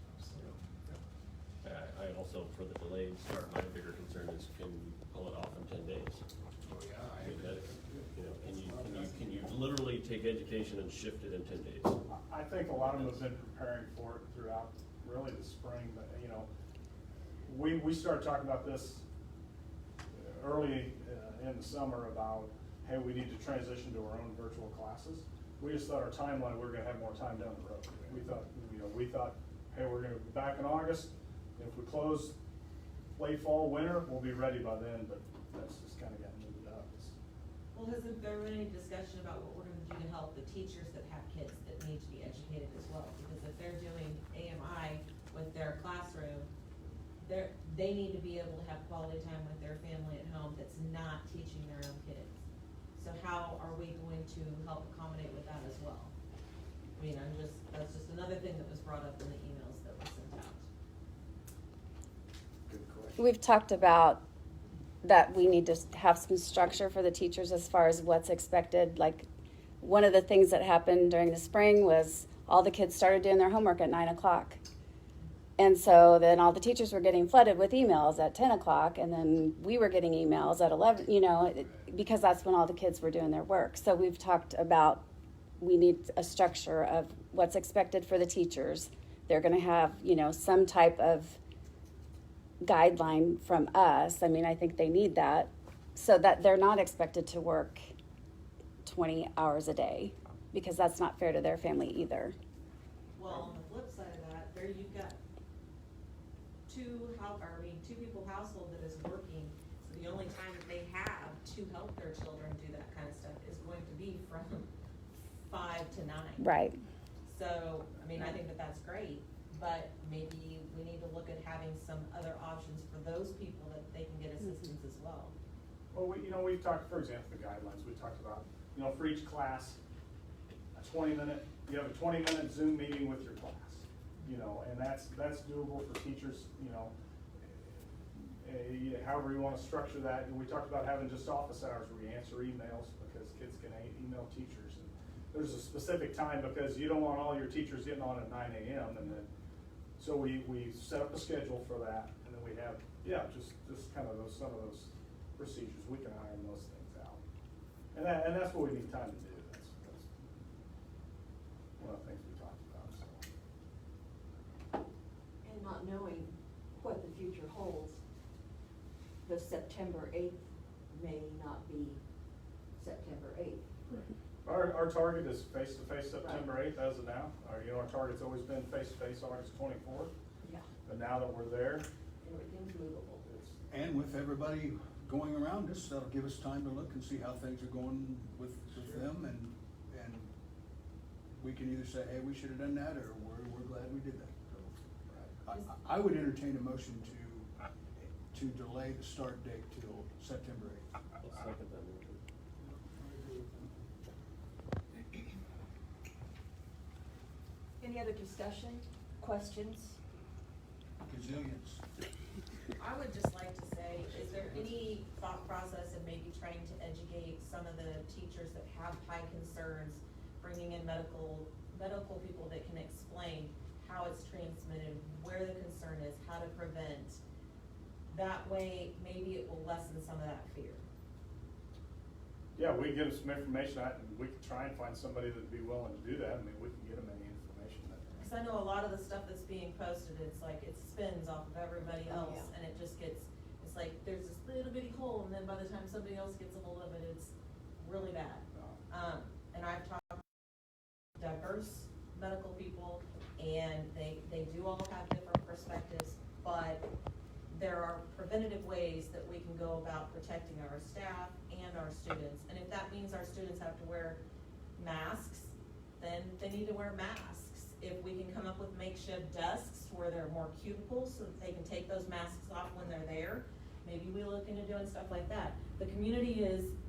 I also, for the delayed start, my bigger concern is can you pull it off in 10 days? Oh, yeah, I mean, that, you know, can you literally take education and shift it in 10 days? I think a lot of them have been preparing for it throughout really the spring, but, you know, we started talking about this early in the summer about, hey, we need to transition to our own virtual classes. we just thought our timeline, we were gonna have more time down the road. We thought, hey, we're gonna be back in August. If we close late fall, winter, we'll be ready by then, but that's just kinda got moved up. Well, has there been any discussion about what we're gonna do to help the teachers that have kids that need to be educated as well? Because if they're doing AMI with their classroom, they need to be able to have quality time with their family at home that's not teaching their own kids. So how are we going to help accommodate with that as well? I mean, that's just another thing that was brought up in the emails that were sent out. Good question. We've talked about that we need to have some structure for the teachers as far as what's expected. Like, one of the things that happened during the spring was all the kids started doing their homework at 9 o'clock. And so then all the teachers were getting flooded with emails at 10 o'clock, and then we were getting emails at 11, because that's when all the kids were doing their work. So we've talked about we need a structure of what's expected for the teachers. They're going to have, some type of guideline from us. I mean, I think they need that so that they're not expected to work 20 hours a day, because that's not fair to their family either. Well, on the flip side of that, there you've got two people household that is working, so the only time that they have to help their children do that kind of stuff is going to be from 5 to 9. Right. So, I mean, I think that that's great, but maybe we need to look at having some other options for those people that they can get assistance as well. Well, we've talked, for example, the guidelines, we talked about, for each class, you have a 20-minute Zoom meeting with your class, and that's doable for teachers, however you want to structure that. And we talked about having just office hours where you answer emails, because kids can email teachers. And there's a specific time, because you don't want all your teachers getting on at 9 a.m. And then, so we set up a schedule for that, and then we have, just kind of some of those procedures. We can iron those things out. And that's what we need time to do. That's one of the things we talked about, so. And not knowing what the future holds, the September 8th may not be September 8th. Our target is face-to-face September 8th as of now. Our target's always been face-to-face August 24th. Yeah. But now that we're there, Everything's movable. And with everybody going around us, that'll give us time to look and see how things are going with them, and we can either say, hey, we should have done that, or we're glad we did that. I would entertain a motion to delay the start date till September 8th. I'll second that motion. Any other discussion, questions? Gazillions. I would just like to say, is there any thought process in maybe trying to educate some of the teachers that have high concerns, bringing in medical people that can explain how it's transmitted, where the concern is, how to prevent? That way, maybe it will lessen some of that fear. yeah, we can get them some information out, and we can try and find somebody that'd be willing to do that. I mean, we can get them any information that. Because I know a lot of the stuff that's being posted, it's like, it spins off of everybody Oh, else, yeah. and it just gets, it's like, there's this little bitty hole, and then by the time somebody else gets a hold of it, it's really bad. And I've talked to diverse medical people, and they do all have different perspectives, but there are preventative ways that we can go about protecting our staff and our students. And if that means our students have to wear masks, then they need to wear masks. If we can come up with makeshift desks where there are more cubicles so that they can take those masks off when they're there, maybe we look into doing stuff like that. The community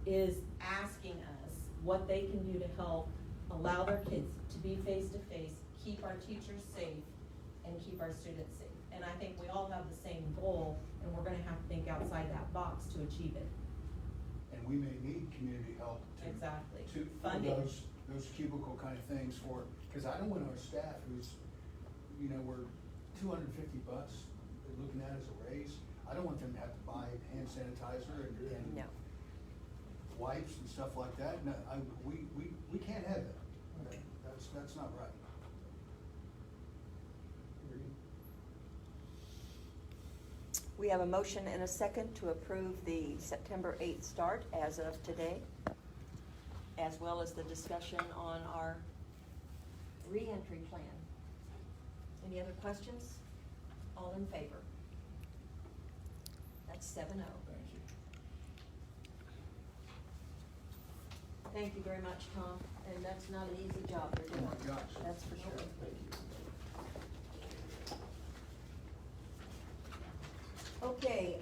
is asking us what they can do to help allow their kids to be face-to-face, keep our teachers safe, and keep our students safe. And I think we all have the same goal, and we're gonna have to think outside that box to achieve it. And we may need community help Exactly. to Funding. those cubicle kind of things because I don't want our staff who's, we're $250 looking at as a raise. I don't want them to have to buy hand sanitizer and No. wipes and stuff like that. No, we can't have that. That's not right. We have a motion and a second to approve the September 8th start as of today as well as the discussion on our reentry plan. Any other questions? All in favor? That's 7-0. Thank you. Thank you very much, Tom, and that's not an easy job you're Oh doing. my gosh. That's for sure. Okay,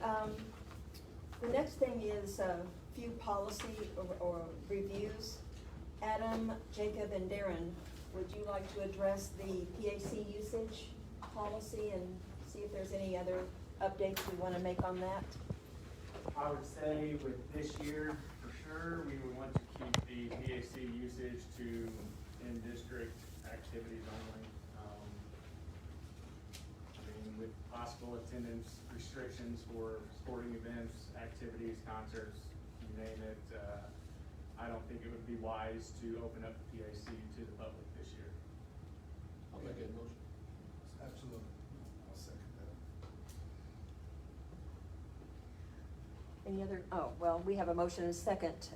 the next thing is a few policy or reviews. Adam, Jacob, and Darren, would you like to address the PAC usage policy and see if there's any other updates we want to make on that? I would say with this year, for sure, we would want to keep the PAC usage to in-district activities only. I mean, with possible attendance restrictions for sporting events, activities, concerts, you name it, I don't think it would be wise to open up the PAC to the public this year. I'll make that motion. Absolutely. I'll second that. Any other, well, we have a motion and a second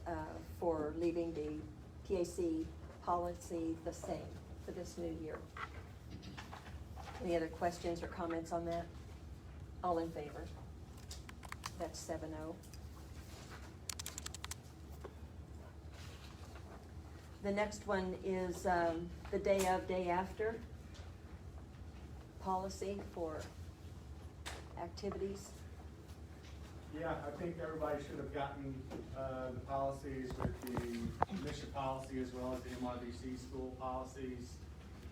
for leaving the PAC policy the same for this new year. Any other questions or comments on that? All in favor? That's 7-0. The next one is the day of, day after policy for activities. Yeah, I think everybody should have gotten the policies with the mission policy as well as the MRBC school policies.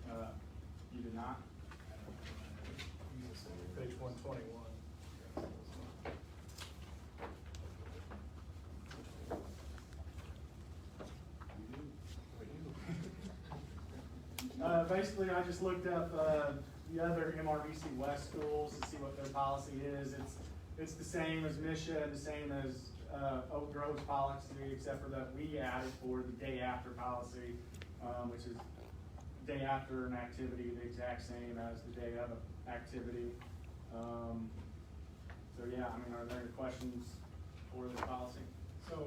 You did not? Page 121. Basically, I just looked up the other MRBC West schools to see what their policy is. It's the same as Misha, the same as Oak Grove's policy, except for that we added for the day after policy, which is day after an activity, the exact same as the day of an activity. So yeah, I mean, are there any questions for this policy? So,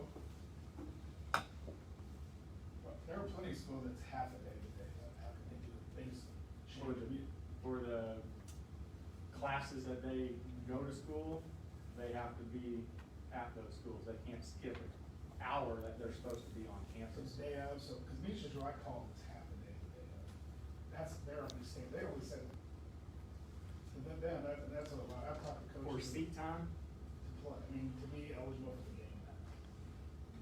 well, there are plenty of schools that's half a day to day, how can they do things? For the classes that they go to school, they have to be at those schools. They can't skip an hour that they're supposed to be on So campus. it's day of, so, cause Misha's right, call it half a day to day of. That's their understanding, they always said, to them, that's what a lot, I've talked to For coaches. seat time, To play, I mean, to be eligible for the game.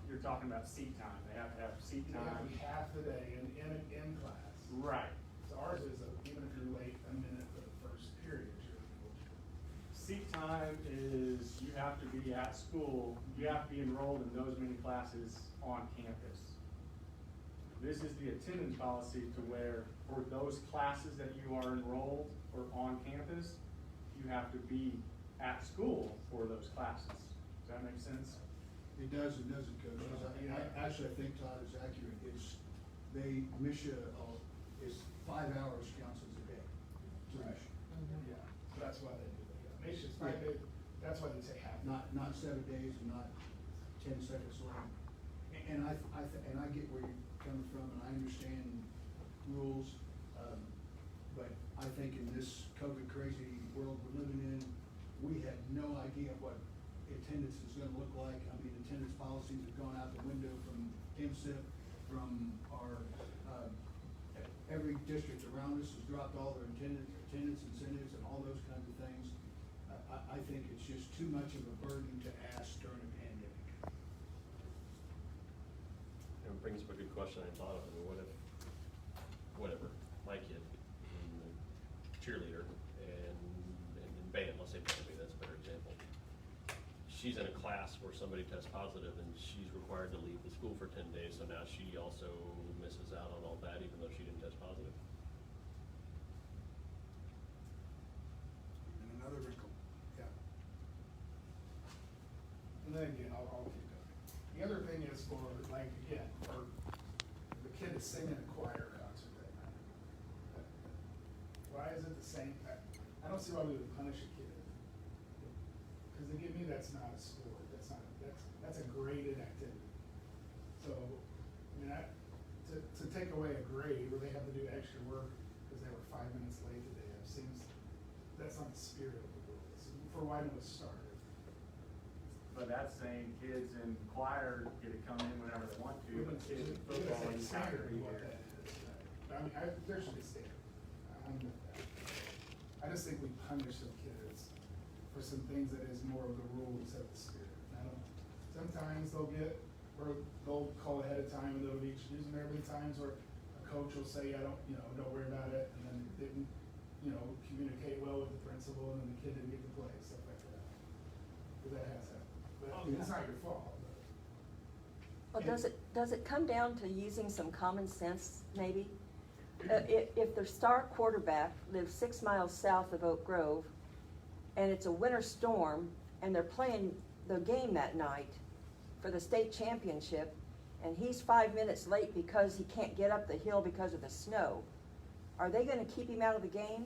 you're talking about seat time. They have to have seat They have to time. be half the day in class. Right. So ours is, even if you're late a minute for the first period, you're eligible. Seat time is you have to be at school, you have to be enrolled in those many classes on campus. This is the attendance policy to where for those classes that you are enrolled or on campus, you have to be at school for those classes. Does that make sense? It does and doesn't, Coach. Actually, I think Todd is accurate. It's, Misha is 5 hours counts as a day. to Right. Misha. Yeah, so that's why they do that, yeah. Misha's 5 days, that's why they say half. Not 7 days and not 10 seconds late. And I get where you're coming from, and I understand rules, but I think in this COVID crazy world we're living in, we had no idea what attendance is gonna look like. I mean, attendance policies have gone out the window from MSIP, from our, every district around us has dropped all their attendance incentives and all those kinds of things. I think it's just too much of a burden to ask during a pandemic. It brings up a good question I thought of. I mean, what if, whatever, my kid, cheerleader and band, let's say band, maybe that's a better example. She's in a class where somebody tests positive and she's required to leave the school for 10 days, so now she also misses out on all that even though she didn't test positive. And another wrinkle, yeah. And then again, I'll keep going. The other thing is for, like, again, for the kid is singing a choir concert that night. Why is it the same? I don't see why we would punish a kid. Cause to me, that's not a sport, that's a graded activity. So, I And to take away a grade where they have to do extra work because they were 5 minutes late today, it seems, that's not the spirit of the rule. It's for why it was started. But that's saying kids in choir get to come in whenever they want to, but kids in football, you have to Standard be what there. that is. I mean, there should be standard. I'm with that. I just think we punish some kids for some things that is more of the rule instead of the spirit. Sometimes they'll call ahead of time and they'll be excused, and there have been times where a coach will say, don't worry about it, and then didn't, communicate well with the principal, and then the kid didn't get to play, stuff like that. But that has happened. But it's not your fault. Well, does it come down to using some common sense, maybe? If their star quarterback lives 6 miles south of Oak Grove, and it's a winter storm, and they're playing the game that night for the state championship, and he's 5 minutes late because he can't get up the hill because of the snow, are they gonna keep him out of the game?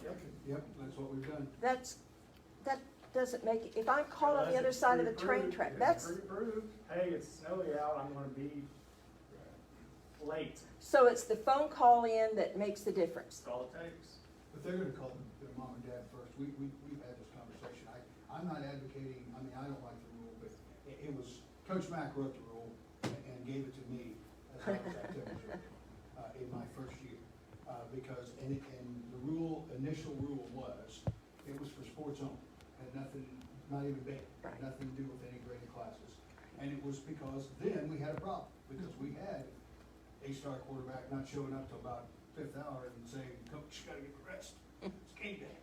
Yep, that's what we've done. That doesn't make, if I'm caught on the other side of the train track, that's, Pre-approved, hey, it's snowy out, I'm gonna be late, so it's the phone call in that makes the difference. that's all it takes. But they're gonna call their mom and dad first. We've had this conversation. I'm not advocating, I don't like the rule, but it was, Coach Mack wrote the rule and gave it to me as I was activity in my first year. Because, and the initial rule was, it was for sports only. Had nothing, not even big, Right. nothing to do with any graded classes. And it was because then we had a problem, because we had a star quarterback not showing up till about 5th hour and saying, "Coach, you gotta get the rest. It's game day."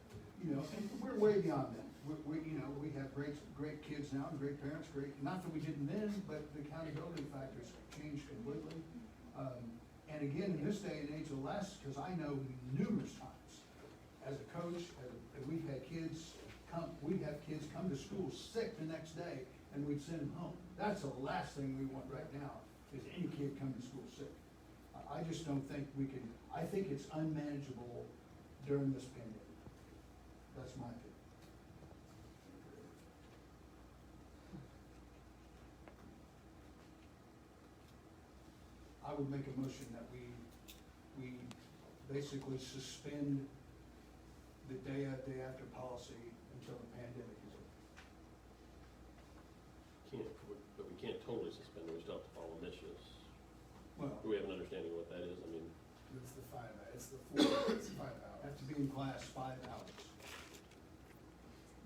And we're way beyond that. We have great kids now and great parents, not that we didn't then, but the accountability factors changed completely. And again, in this day and age, the last, because I know numerous times, as a coach, we've had kids come to school sick the next day, and we'd send them home. That's the last thing we want right now, is any kid coming to school sick. I just don't think we can, I think it's unmanageable during this pandemic. That's my opinion. I would make a motion that we basically suspend the day after policy until the pandemic is over. But we can't totally suspend it, we still have to follow missions. Well, Do we have an understanding of what that is? I mean, It's the 5 hours. have to be in class 5 hours.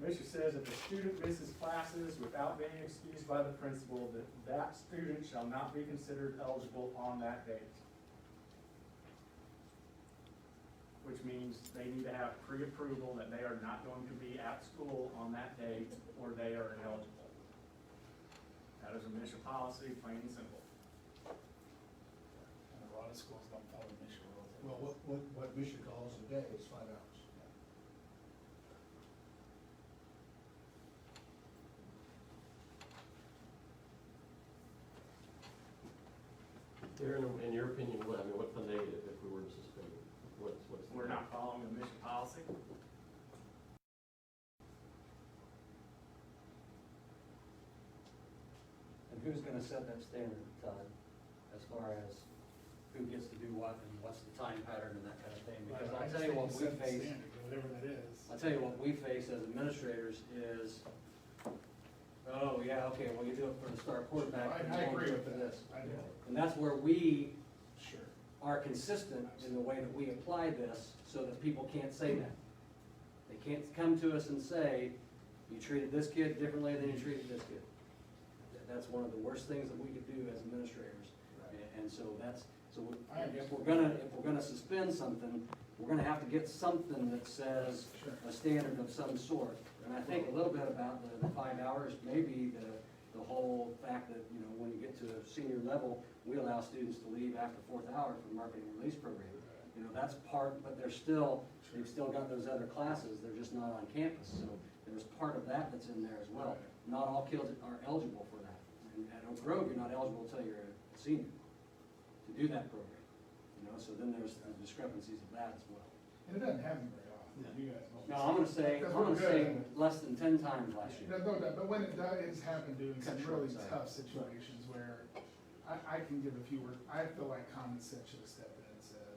Mission says if a student misses classes without being excused by the principal, that student shall not be considered eligible on that date. Which means they need to have pre-approval that they are not going to be at school on that date, or they are ineligible. That is a mission policy, plain and simple. And a lot of schools don't follow mission rules. Well, what Michigan calls a day is 5 hours. Aaron, in your opinion, what's the negative if we were to suspend it? What's the We're not following the mission policy. And who's gonna set that standard, Todd, as far as who gets to do what and what's the time pattern and that kind of thing? Because I'll tell you what we face, Whatever that is. I'll tell you what we face as administrators is, oh, yeah, okay, well, you do it for the star quarterback. I but you won't agree do with it for that. this. I do. And that's where we Sure. are consistent in the way that we apply this, so that people can't say that. They can't come to us and say, you treated this kid differently than you treated this kid. That's one of the worst things that we could do as administrators. And so if we're gonna suspend something, we're gonna have to get something that says Sure. a standard of some sort. And I think a little bit about the 5 hours, maybe the whole fact that, when you get to a senior level, we allow students to leave after 4th hour for the marketing release program. That's part, but they've still got those other classes, they're just not on campus. So there's part of that that's in there as well. Not all kids are eligible for that. And at Oak Grove, you're not eligible until you're a senior to do that program. So then there's the discrepancies of that as well. And it doesn't happen very often. You guys know. No, I'm gonna say less than 10 times last year. No doubt, but when it does, it's happened during some Cut really short, sorry. tough situations where I can give a few words, I feel like common sense should have stepped in and said,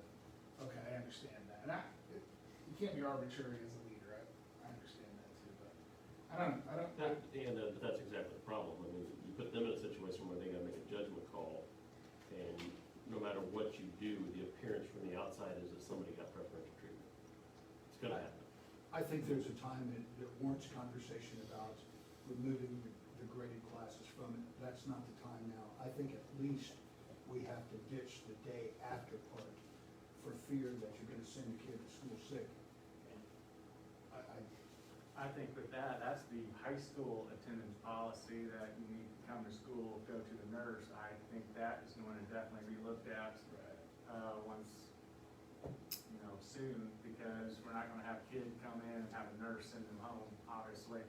okay, I understand that, and you can't be arbitrary as a leader, I understand that too, but, I don't. But that's exactly the problem. I mean, you put them in a situation where they gotta make a judgment call, and no matter what you do, the appearance from the outside is that somebody got preferential treatment. It's gonna happen. I think there's a time that warrants conversation about removing the graded classes from it. That's not the time now. I think at least we have to ditch the day after part for fear that you're gonna send a kid to school sick. And I think with that, that's the high school attendance policy that you need to come to school, go to the nurse. I think that is going to definitely be looked at, once, soon, because we're not gonna have kids come in and have a nurse send them home, obviously.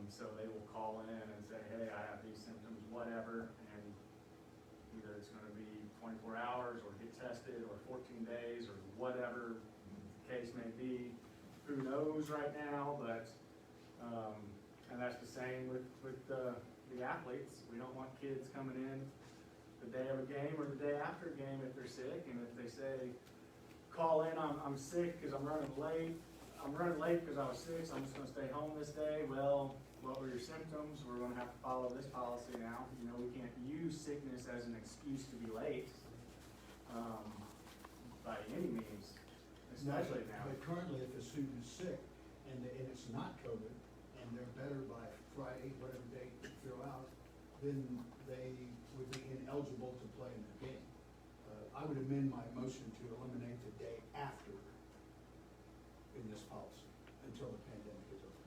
So they will call in and say, hey, I have these symptoms, whatever, and either it's gonna be 24 hours or get tested or 14 days or whatever the case may be. Who knows right now, but, and that's the same with the athletes. We don't want kids coming in the day of a game or the day after a game if they're sick, and if they say, call in, I'm sick because I'm running late because I was sick, so I'm just gonna stay home this day. Well, what were your symptoms? We're gonna have to follow this policy now. We can't use sickness as an excuse to be late, by any means, especially now. But currently, if a student is sick and it's not COVID, and they're better by Friday, whatever date you throw out, then they would be ineligible to play in the game. I would amend my motion to eliminate the day after in this policy until the pandemic is over.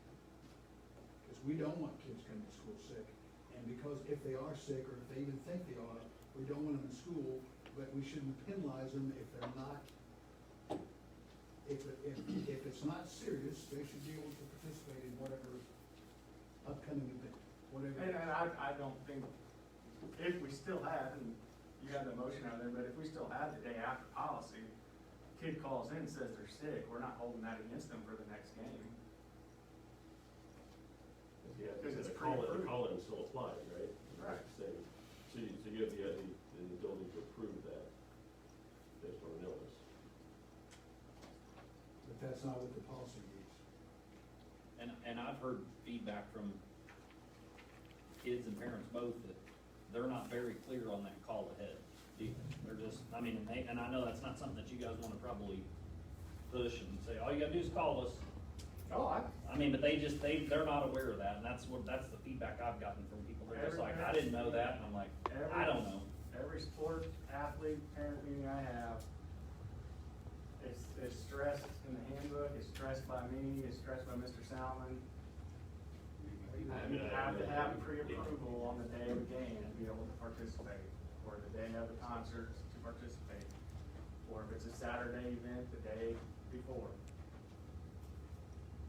Because we don't want kids coming to school sick, and because if they are sick, or if they even think they are, we don't want them in school, but we shouldn't penalize them if they're not. If it's not serious, they should be able to participate in whatever upcoming event, whatever. And I don't think, if we still have, and you have the motion out there, but if we still have the day after policy, kid calls in and says they're sick, we're not holding that against them for the next game. Yeah, Because because it's the pre-approved. call-in still applies, right? Right. Same. So you have the ability to approve that based on an illness. But that's not what the policy reads. And I've heard feedback from kids and parents both that they're not very clear on that call ahead. They're just, and I know that's not something that you guys wanna probably push and say, all you gotta do is call us. But they're not aware of that, and that's the feedback I've gotten from people. They're just like, I didn't know that, and I'm like, I don't know. Every sport athlete, parent meeting I have, it's stressed in the handbook, it's stressed by me, it's stressed by Mr. Salmon. You have to have pre-approval on the day of the game to be able to participate, or the day of the concert to participate, or if it's a Saturday event, the day before.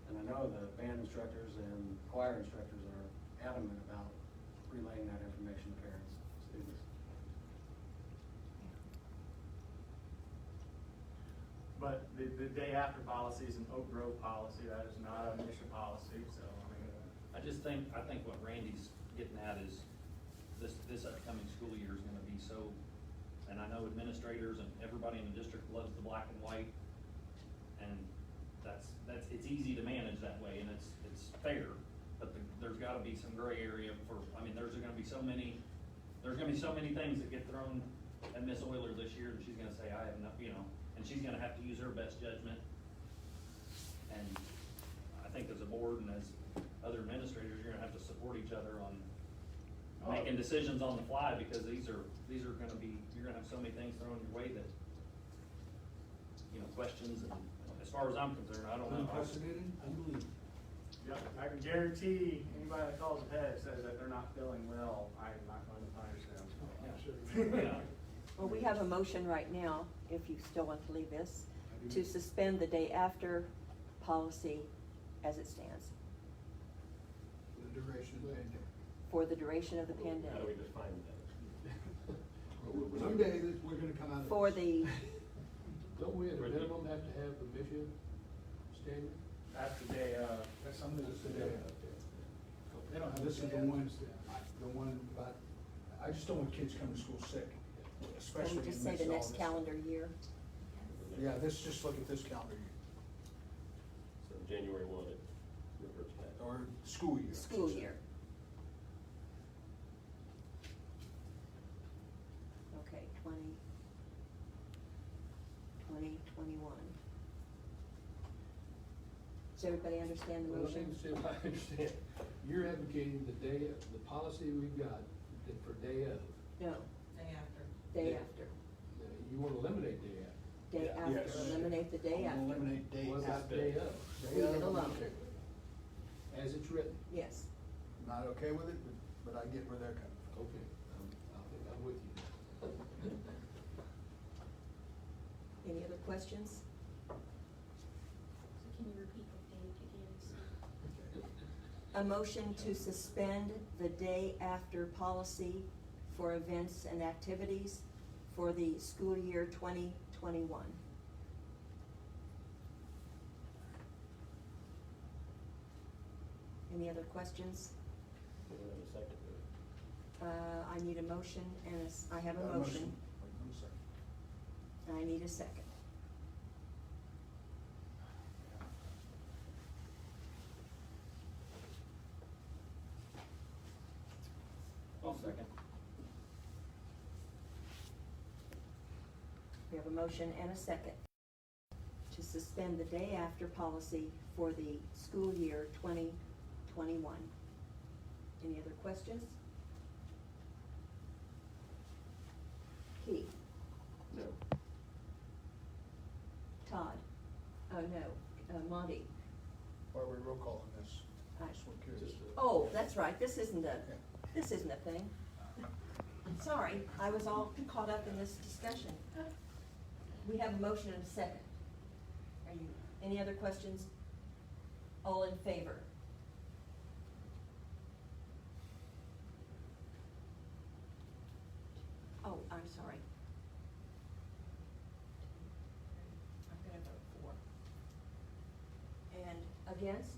And I know the band instructors and choir instructors are adamant about relaying that information to parents, students. But the day after policy is an Oak Grove policy, that is not a mission policy, so, I think what Randy's getting at is this upcoming school year is gonna be so, and I know administrators and everybody in the district loves the black and white, and it's easy to manage that way, and it's fair, but there's gotta be some gray area there's gonna be so many things that get thrown at Miss Euler this year, and she's gonna say, I have enough, and she's gonna have to use her best judgment. And I think as a board and as other administrators, you're gonna have to support each other on making decisions on the fly, because these are gonna be, you're gonna have so many things thrown your way that, questions, and as far as I'm concerned, I don't know. Unprecedented, unbelievable. Yep, I can guarantee anybody that calls ahead says that they're not feeling well, I'm not going to punish them. Yeah. Well, we have a motion right now, if you still want to leave this, to suspend the day after policy as it stands, For the duration of the pandemic. for the duration of the How do we pandemic. define that? Someday we're gonna come out of this. For the, Don't we at a minimum have to have the mission statement? That's the day, That's something that's today. They don't have, this is the one about I just don't want kids coming to school sick, Can especially we in just the say midst the of all next this. calendar year? Yeah, let's just look at this calendar year, So January 1, it reverts back. or school year. I should School say. year. Okay, 2021. Does everybody understand the Well, let me motion? see if I understand. You're advocating the day, the policy we've got for day of. No, Day after. day Yeah. after. You want to eliminate day after. Day Yeah. after, Yes. eliminate the day I'm gonna after. eliminate day What about after. day of? Day Leave of, it I'm alone. okay. As it's written? Yes. Not okay with it, but I get where they're coming from. Okay, I think I'm with you. Any other questions? So can you repeat the date again? A motion to suspend the day after policy for events and activities for the school year 2021. Any other questions? We don't have a second to it. I need a motion and I have a Got motion. Wait 1 second. And I need a second. I'll second. We have a motion and a second to suspend the day after policy for the school year 2021. Any other questions? Keith? No. Todd? Oh, no, Monty? Why are we roll calling this? Aye. Just one curious. Oh, that's right, this isn't a thing. Sorry, I was all caught up in this discussion. We have a motion and a second. Any other questions? All in favor? Oh, I'm sorry. I'm gonna vote for. And against?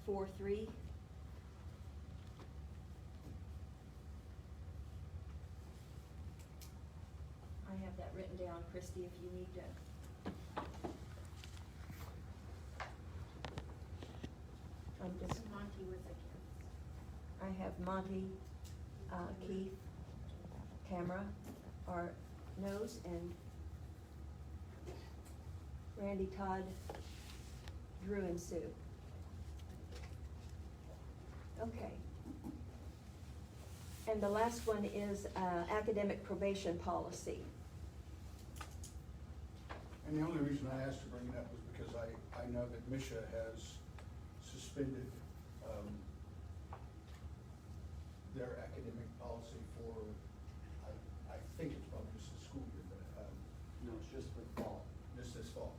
4-3. I have that written down, Christie, if you need to. I'm just, Monty was against. I have Monty, Keith, Camera, or Nose, and Randy, Todd, Drew, and Sue. Okay. And the last one is academic probation policy. And the only reason I asked to bring it up was because I know that Misha has suspended, their academic policy for, I think it's probably just the school year, but, No, it's just for fall. just this fall.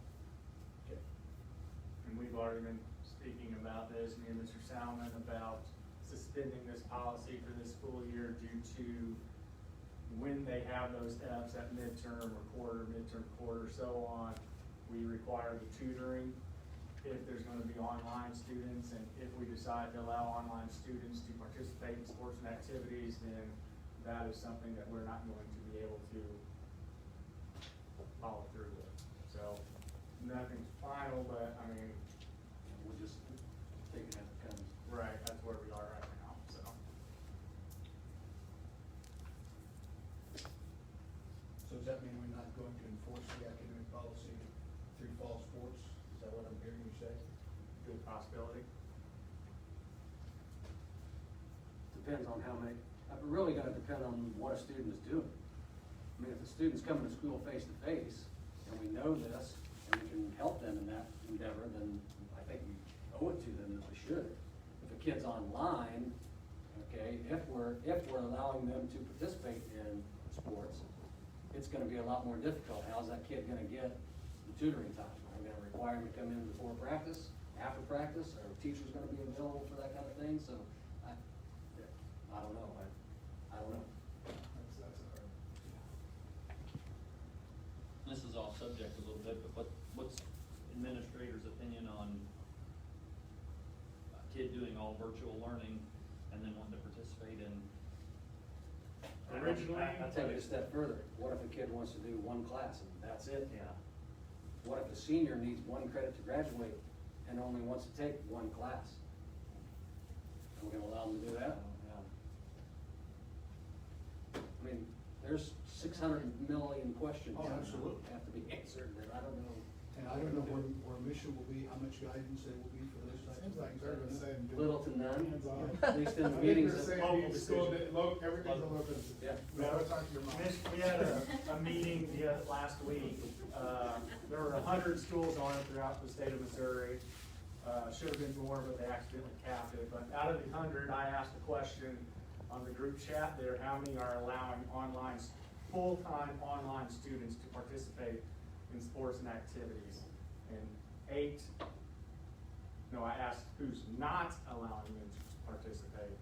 Okay. And we've already been speaking about this, me and Mr. Salmon, about suspending this policy for this school year due to when they have those steps at midterm or quarter, so on, we require the tutoring if there's gonna be online students, and if we decide to allow online students to participate in sports and activities, then that is something that we're not going to be able to follow through with. So, nothing's final, but, I mean, We'll just take it as it comes. right, that's where we are right now, so. So does that mean we're not going to enforce the academic policy through fall sports? Is that what I'm hearing you say? Good possibility. Depends on how many, really gonna depend on what a student is doing. I mean, if the student's coming to school face to face, and we know this, and we can help them in that endeavor, then I think we owe it to them that we should. If a kid's online, okay, if we're allowing them to participate in sports, it's gonna be a lot more difficult. How's that kid gonna get the tutoring time? Are we gonna require him to come in before practice, after practice? Are teachers gonna be available for that kind of thing? So, I don't know, I don't know. That's a hard. This is off subject a little bit, but what's administrators' opinion on kids kid doing all virtual learning and then wanting to participate in. Originally, I'll take it a step further. What if a kid wants to do one class and that's it? Yeah. What if a senior needs one credit to graduate and only wants to take one class? Are we gonna allow them to do that? Yeah. I mean, there's 600 million questions Oh, that absolutely. have to be answered that I don't know. And I don't know where mission will be, how much guidance there will be for those types of Seems like things. they're gonna say. Little to none, Hands-on. at least in the I think meetings they're that. saying each school, everything's a local. Yeah. Go talk to your mom. We had a meeting last week. There were 100 schools on it throughout the state of Missouri. Should have been more, but they accidentally capped it. But out of the 100, I asked a question on the group chat there, how many are allowing full-time online students to participate in sports and activities? And I asked who's not allowing them to participate.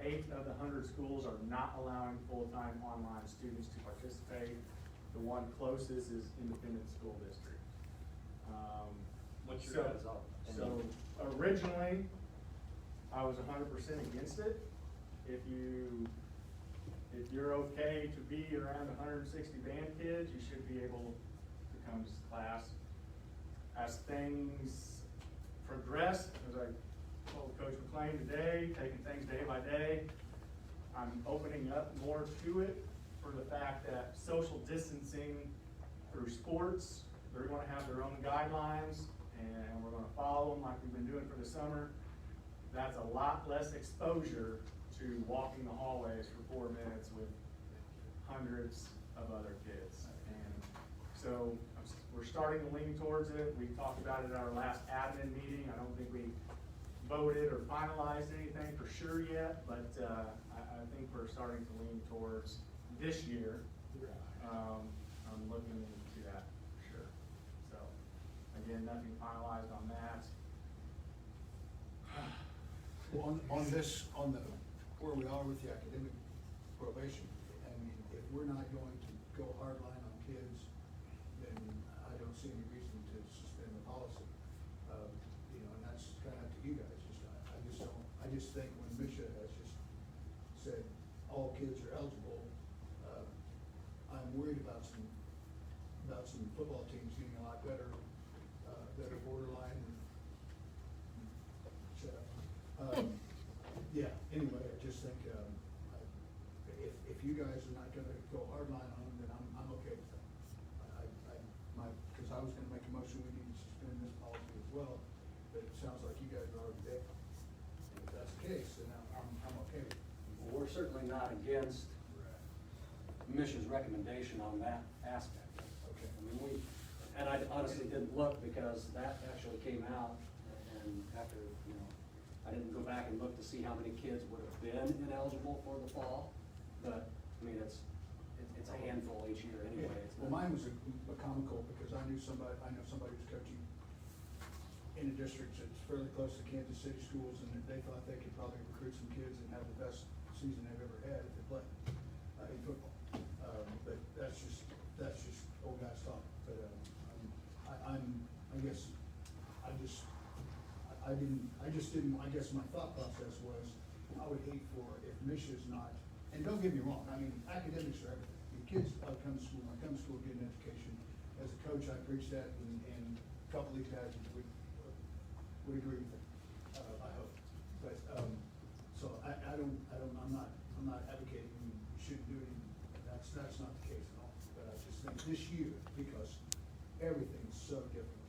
8 of the 100 schools are not allowing full-time online students to participate. The one closest is Independent School District. What's your guys' So originally, I was 100% against it. If you're okay to be around 160 band kids, you should be able to come to class. As things progress, as I told Coach McLean today, taking things day by day, I'm opening up more to it for the fact that social distancing through sports, they're gonna have their own guidelines, and we're gonna follow them like we've been doing for the summer. That's a lot less exposure to walking the hallways for 4 minutes with hundreds of other kids. And so we're starting to lean towards it. We talked about it at our last admin meeting. I don't think we voted or finalized anything for sure yet, but I think we're starting to lean towards this year. I'm looking into that for sure. So again, nothing finalized on that. Well, on where we are with the academic probation, I mean, if we're not going to go hardline on kids, then I don't see any reason to suspend the policy. And that's kind of up to you guys, I just think when Misha has just said all kids are eligible, I'm worried about some football teams getting a lot better, that are borderline. Shut up. Yeah, anyway, I just think, if you guys are not gonna go hardline on them, then I'm okay with that. Cause I was gonna make a motion, we need to suspend this policy as well, but it sounds like you guys are already there. And if that's the case, then I'm okay with it. Well, we're certainly not against Mission's recommendation on that aspect. Okay. I mean, and I honestly didn't look because that actually came out, and after, I didn't go back and look to see how many kids would have been ineligible for the fall, but, I mean, it's a handful each year anyway. It's Well, not- mine was a comical, because I know somebody who's coaching in a district that's fairly close to Kansas City schools, and they thought they could probably recruit some kids and have the best season they've ever had if they play in football. But that's just old guys talk. But I guess my thought process was, I would hate for if Misha's not, and don't get me wrong, I mean, academics are everything. The kids come to school, get an education. As a coach, I preach that, and a couple of these guys would agree with it, I hope. But, so I'm not advocating you shouldn't do anything. That's not the case at all. But I just think this year, because everything's so different,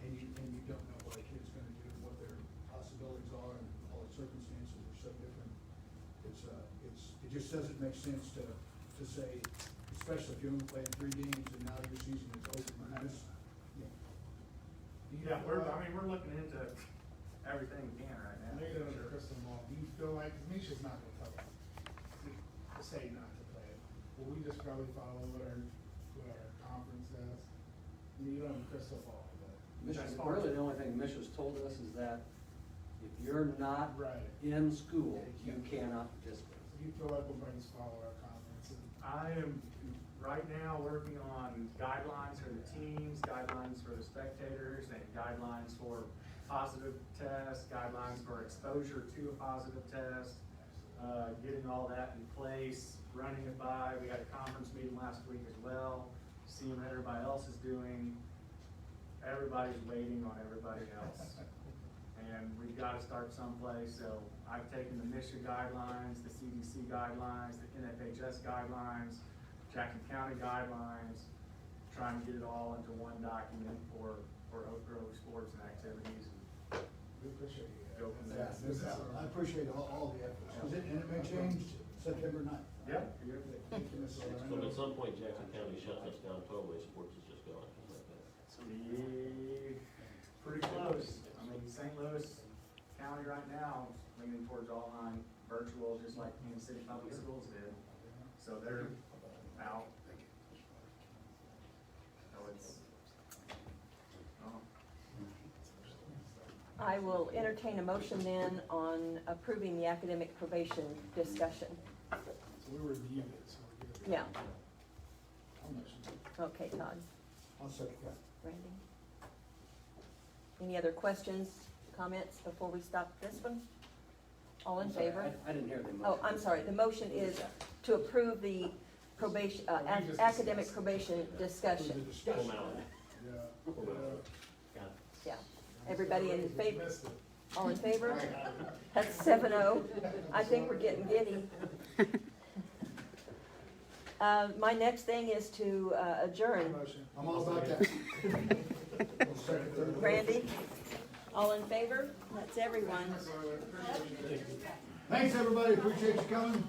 and you don't know what a kid's gonna do, what their possibilities are, and all the circumstances are so different. It just doesn't make sense to say, especially if you're only playing 3 games and now your season is over. Yeah, we're looking into everything we can right now. Later in the crystal ball, do you feel like, cause Misha's not gonna tell us to say not to play it, will we just probably follow what our conference says? You don't have a crystal ball, but. Really, the only thing Misha's told us is that if you're not Right. in school, you cannot participate. Do you feel like we'll just follow our conference? I am right now working on guidelines for the teams, guidelines for the spectators, and guidelines for positive test, guidelines for exposure to a positive test, getting all that in place, running it by. We had a conference meeting last week as well, seeing what everybody else is doing. Everybody's waiting on everybody else. And we've got to start someplace, so I've taken the MSHA guidelines, the CDC guidelines, the NFHS guidelines, Jackson County guidelines, trying to get it all into one document for Oak Grove sports and activities. We appreciate you. Go from Yeah, there. I appreciate all the efforts. And it may change September 9th. Yep. Thank you, Mr. So at some point, Jackson County shuts us down totally, sports is just gone. Pretty close. I mean, St. Louis County right now is leaning towards online virtual, just like Kansas City Public Schools did. So they're out. So it's, oh. I will entertain a motion then on approving the academic probation discussion. So we reviewed it, so we're good. Yeah, I'll mention it. okay, Todd. I'll second that. Randy? Any other questions, comments before we stop this one? All in I'm sorry, favor? I didn't hear the motion. Oh, I'm sorry, the motion is to approve the probation, academic probation discussion. Formality. Yeah. Got it. Yeah, everybody in favor? Missed it. All in favor? That's 7-0. I think we're getting giddy. My next thing is to adjourn. I'm all about that. I'll second that. Randy? All in favor? That's everyone. Thanks, everybody. Appreciate you coming.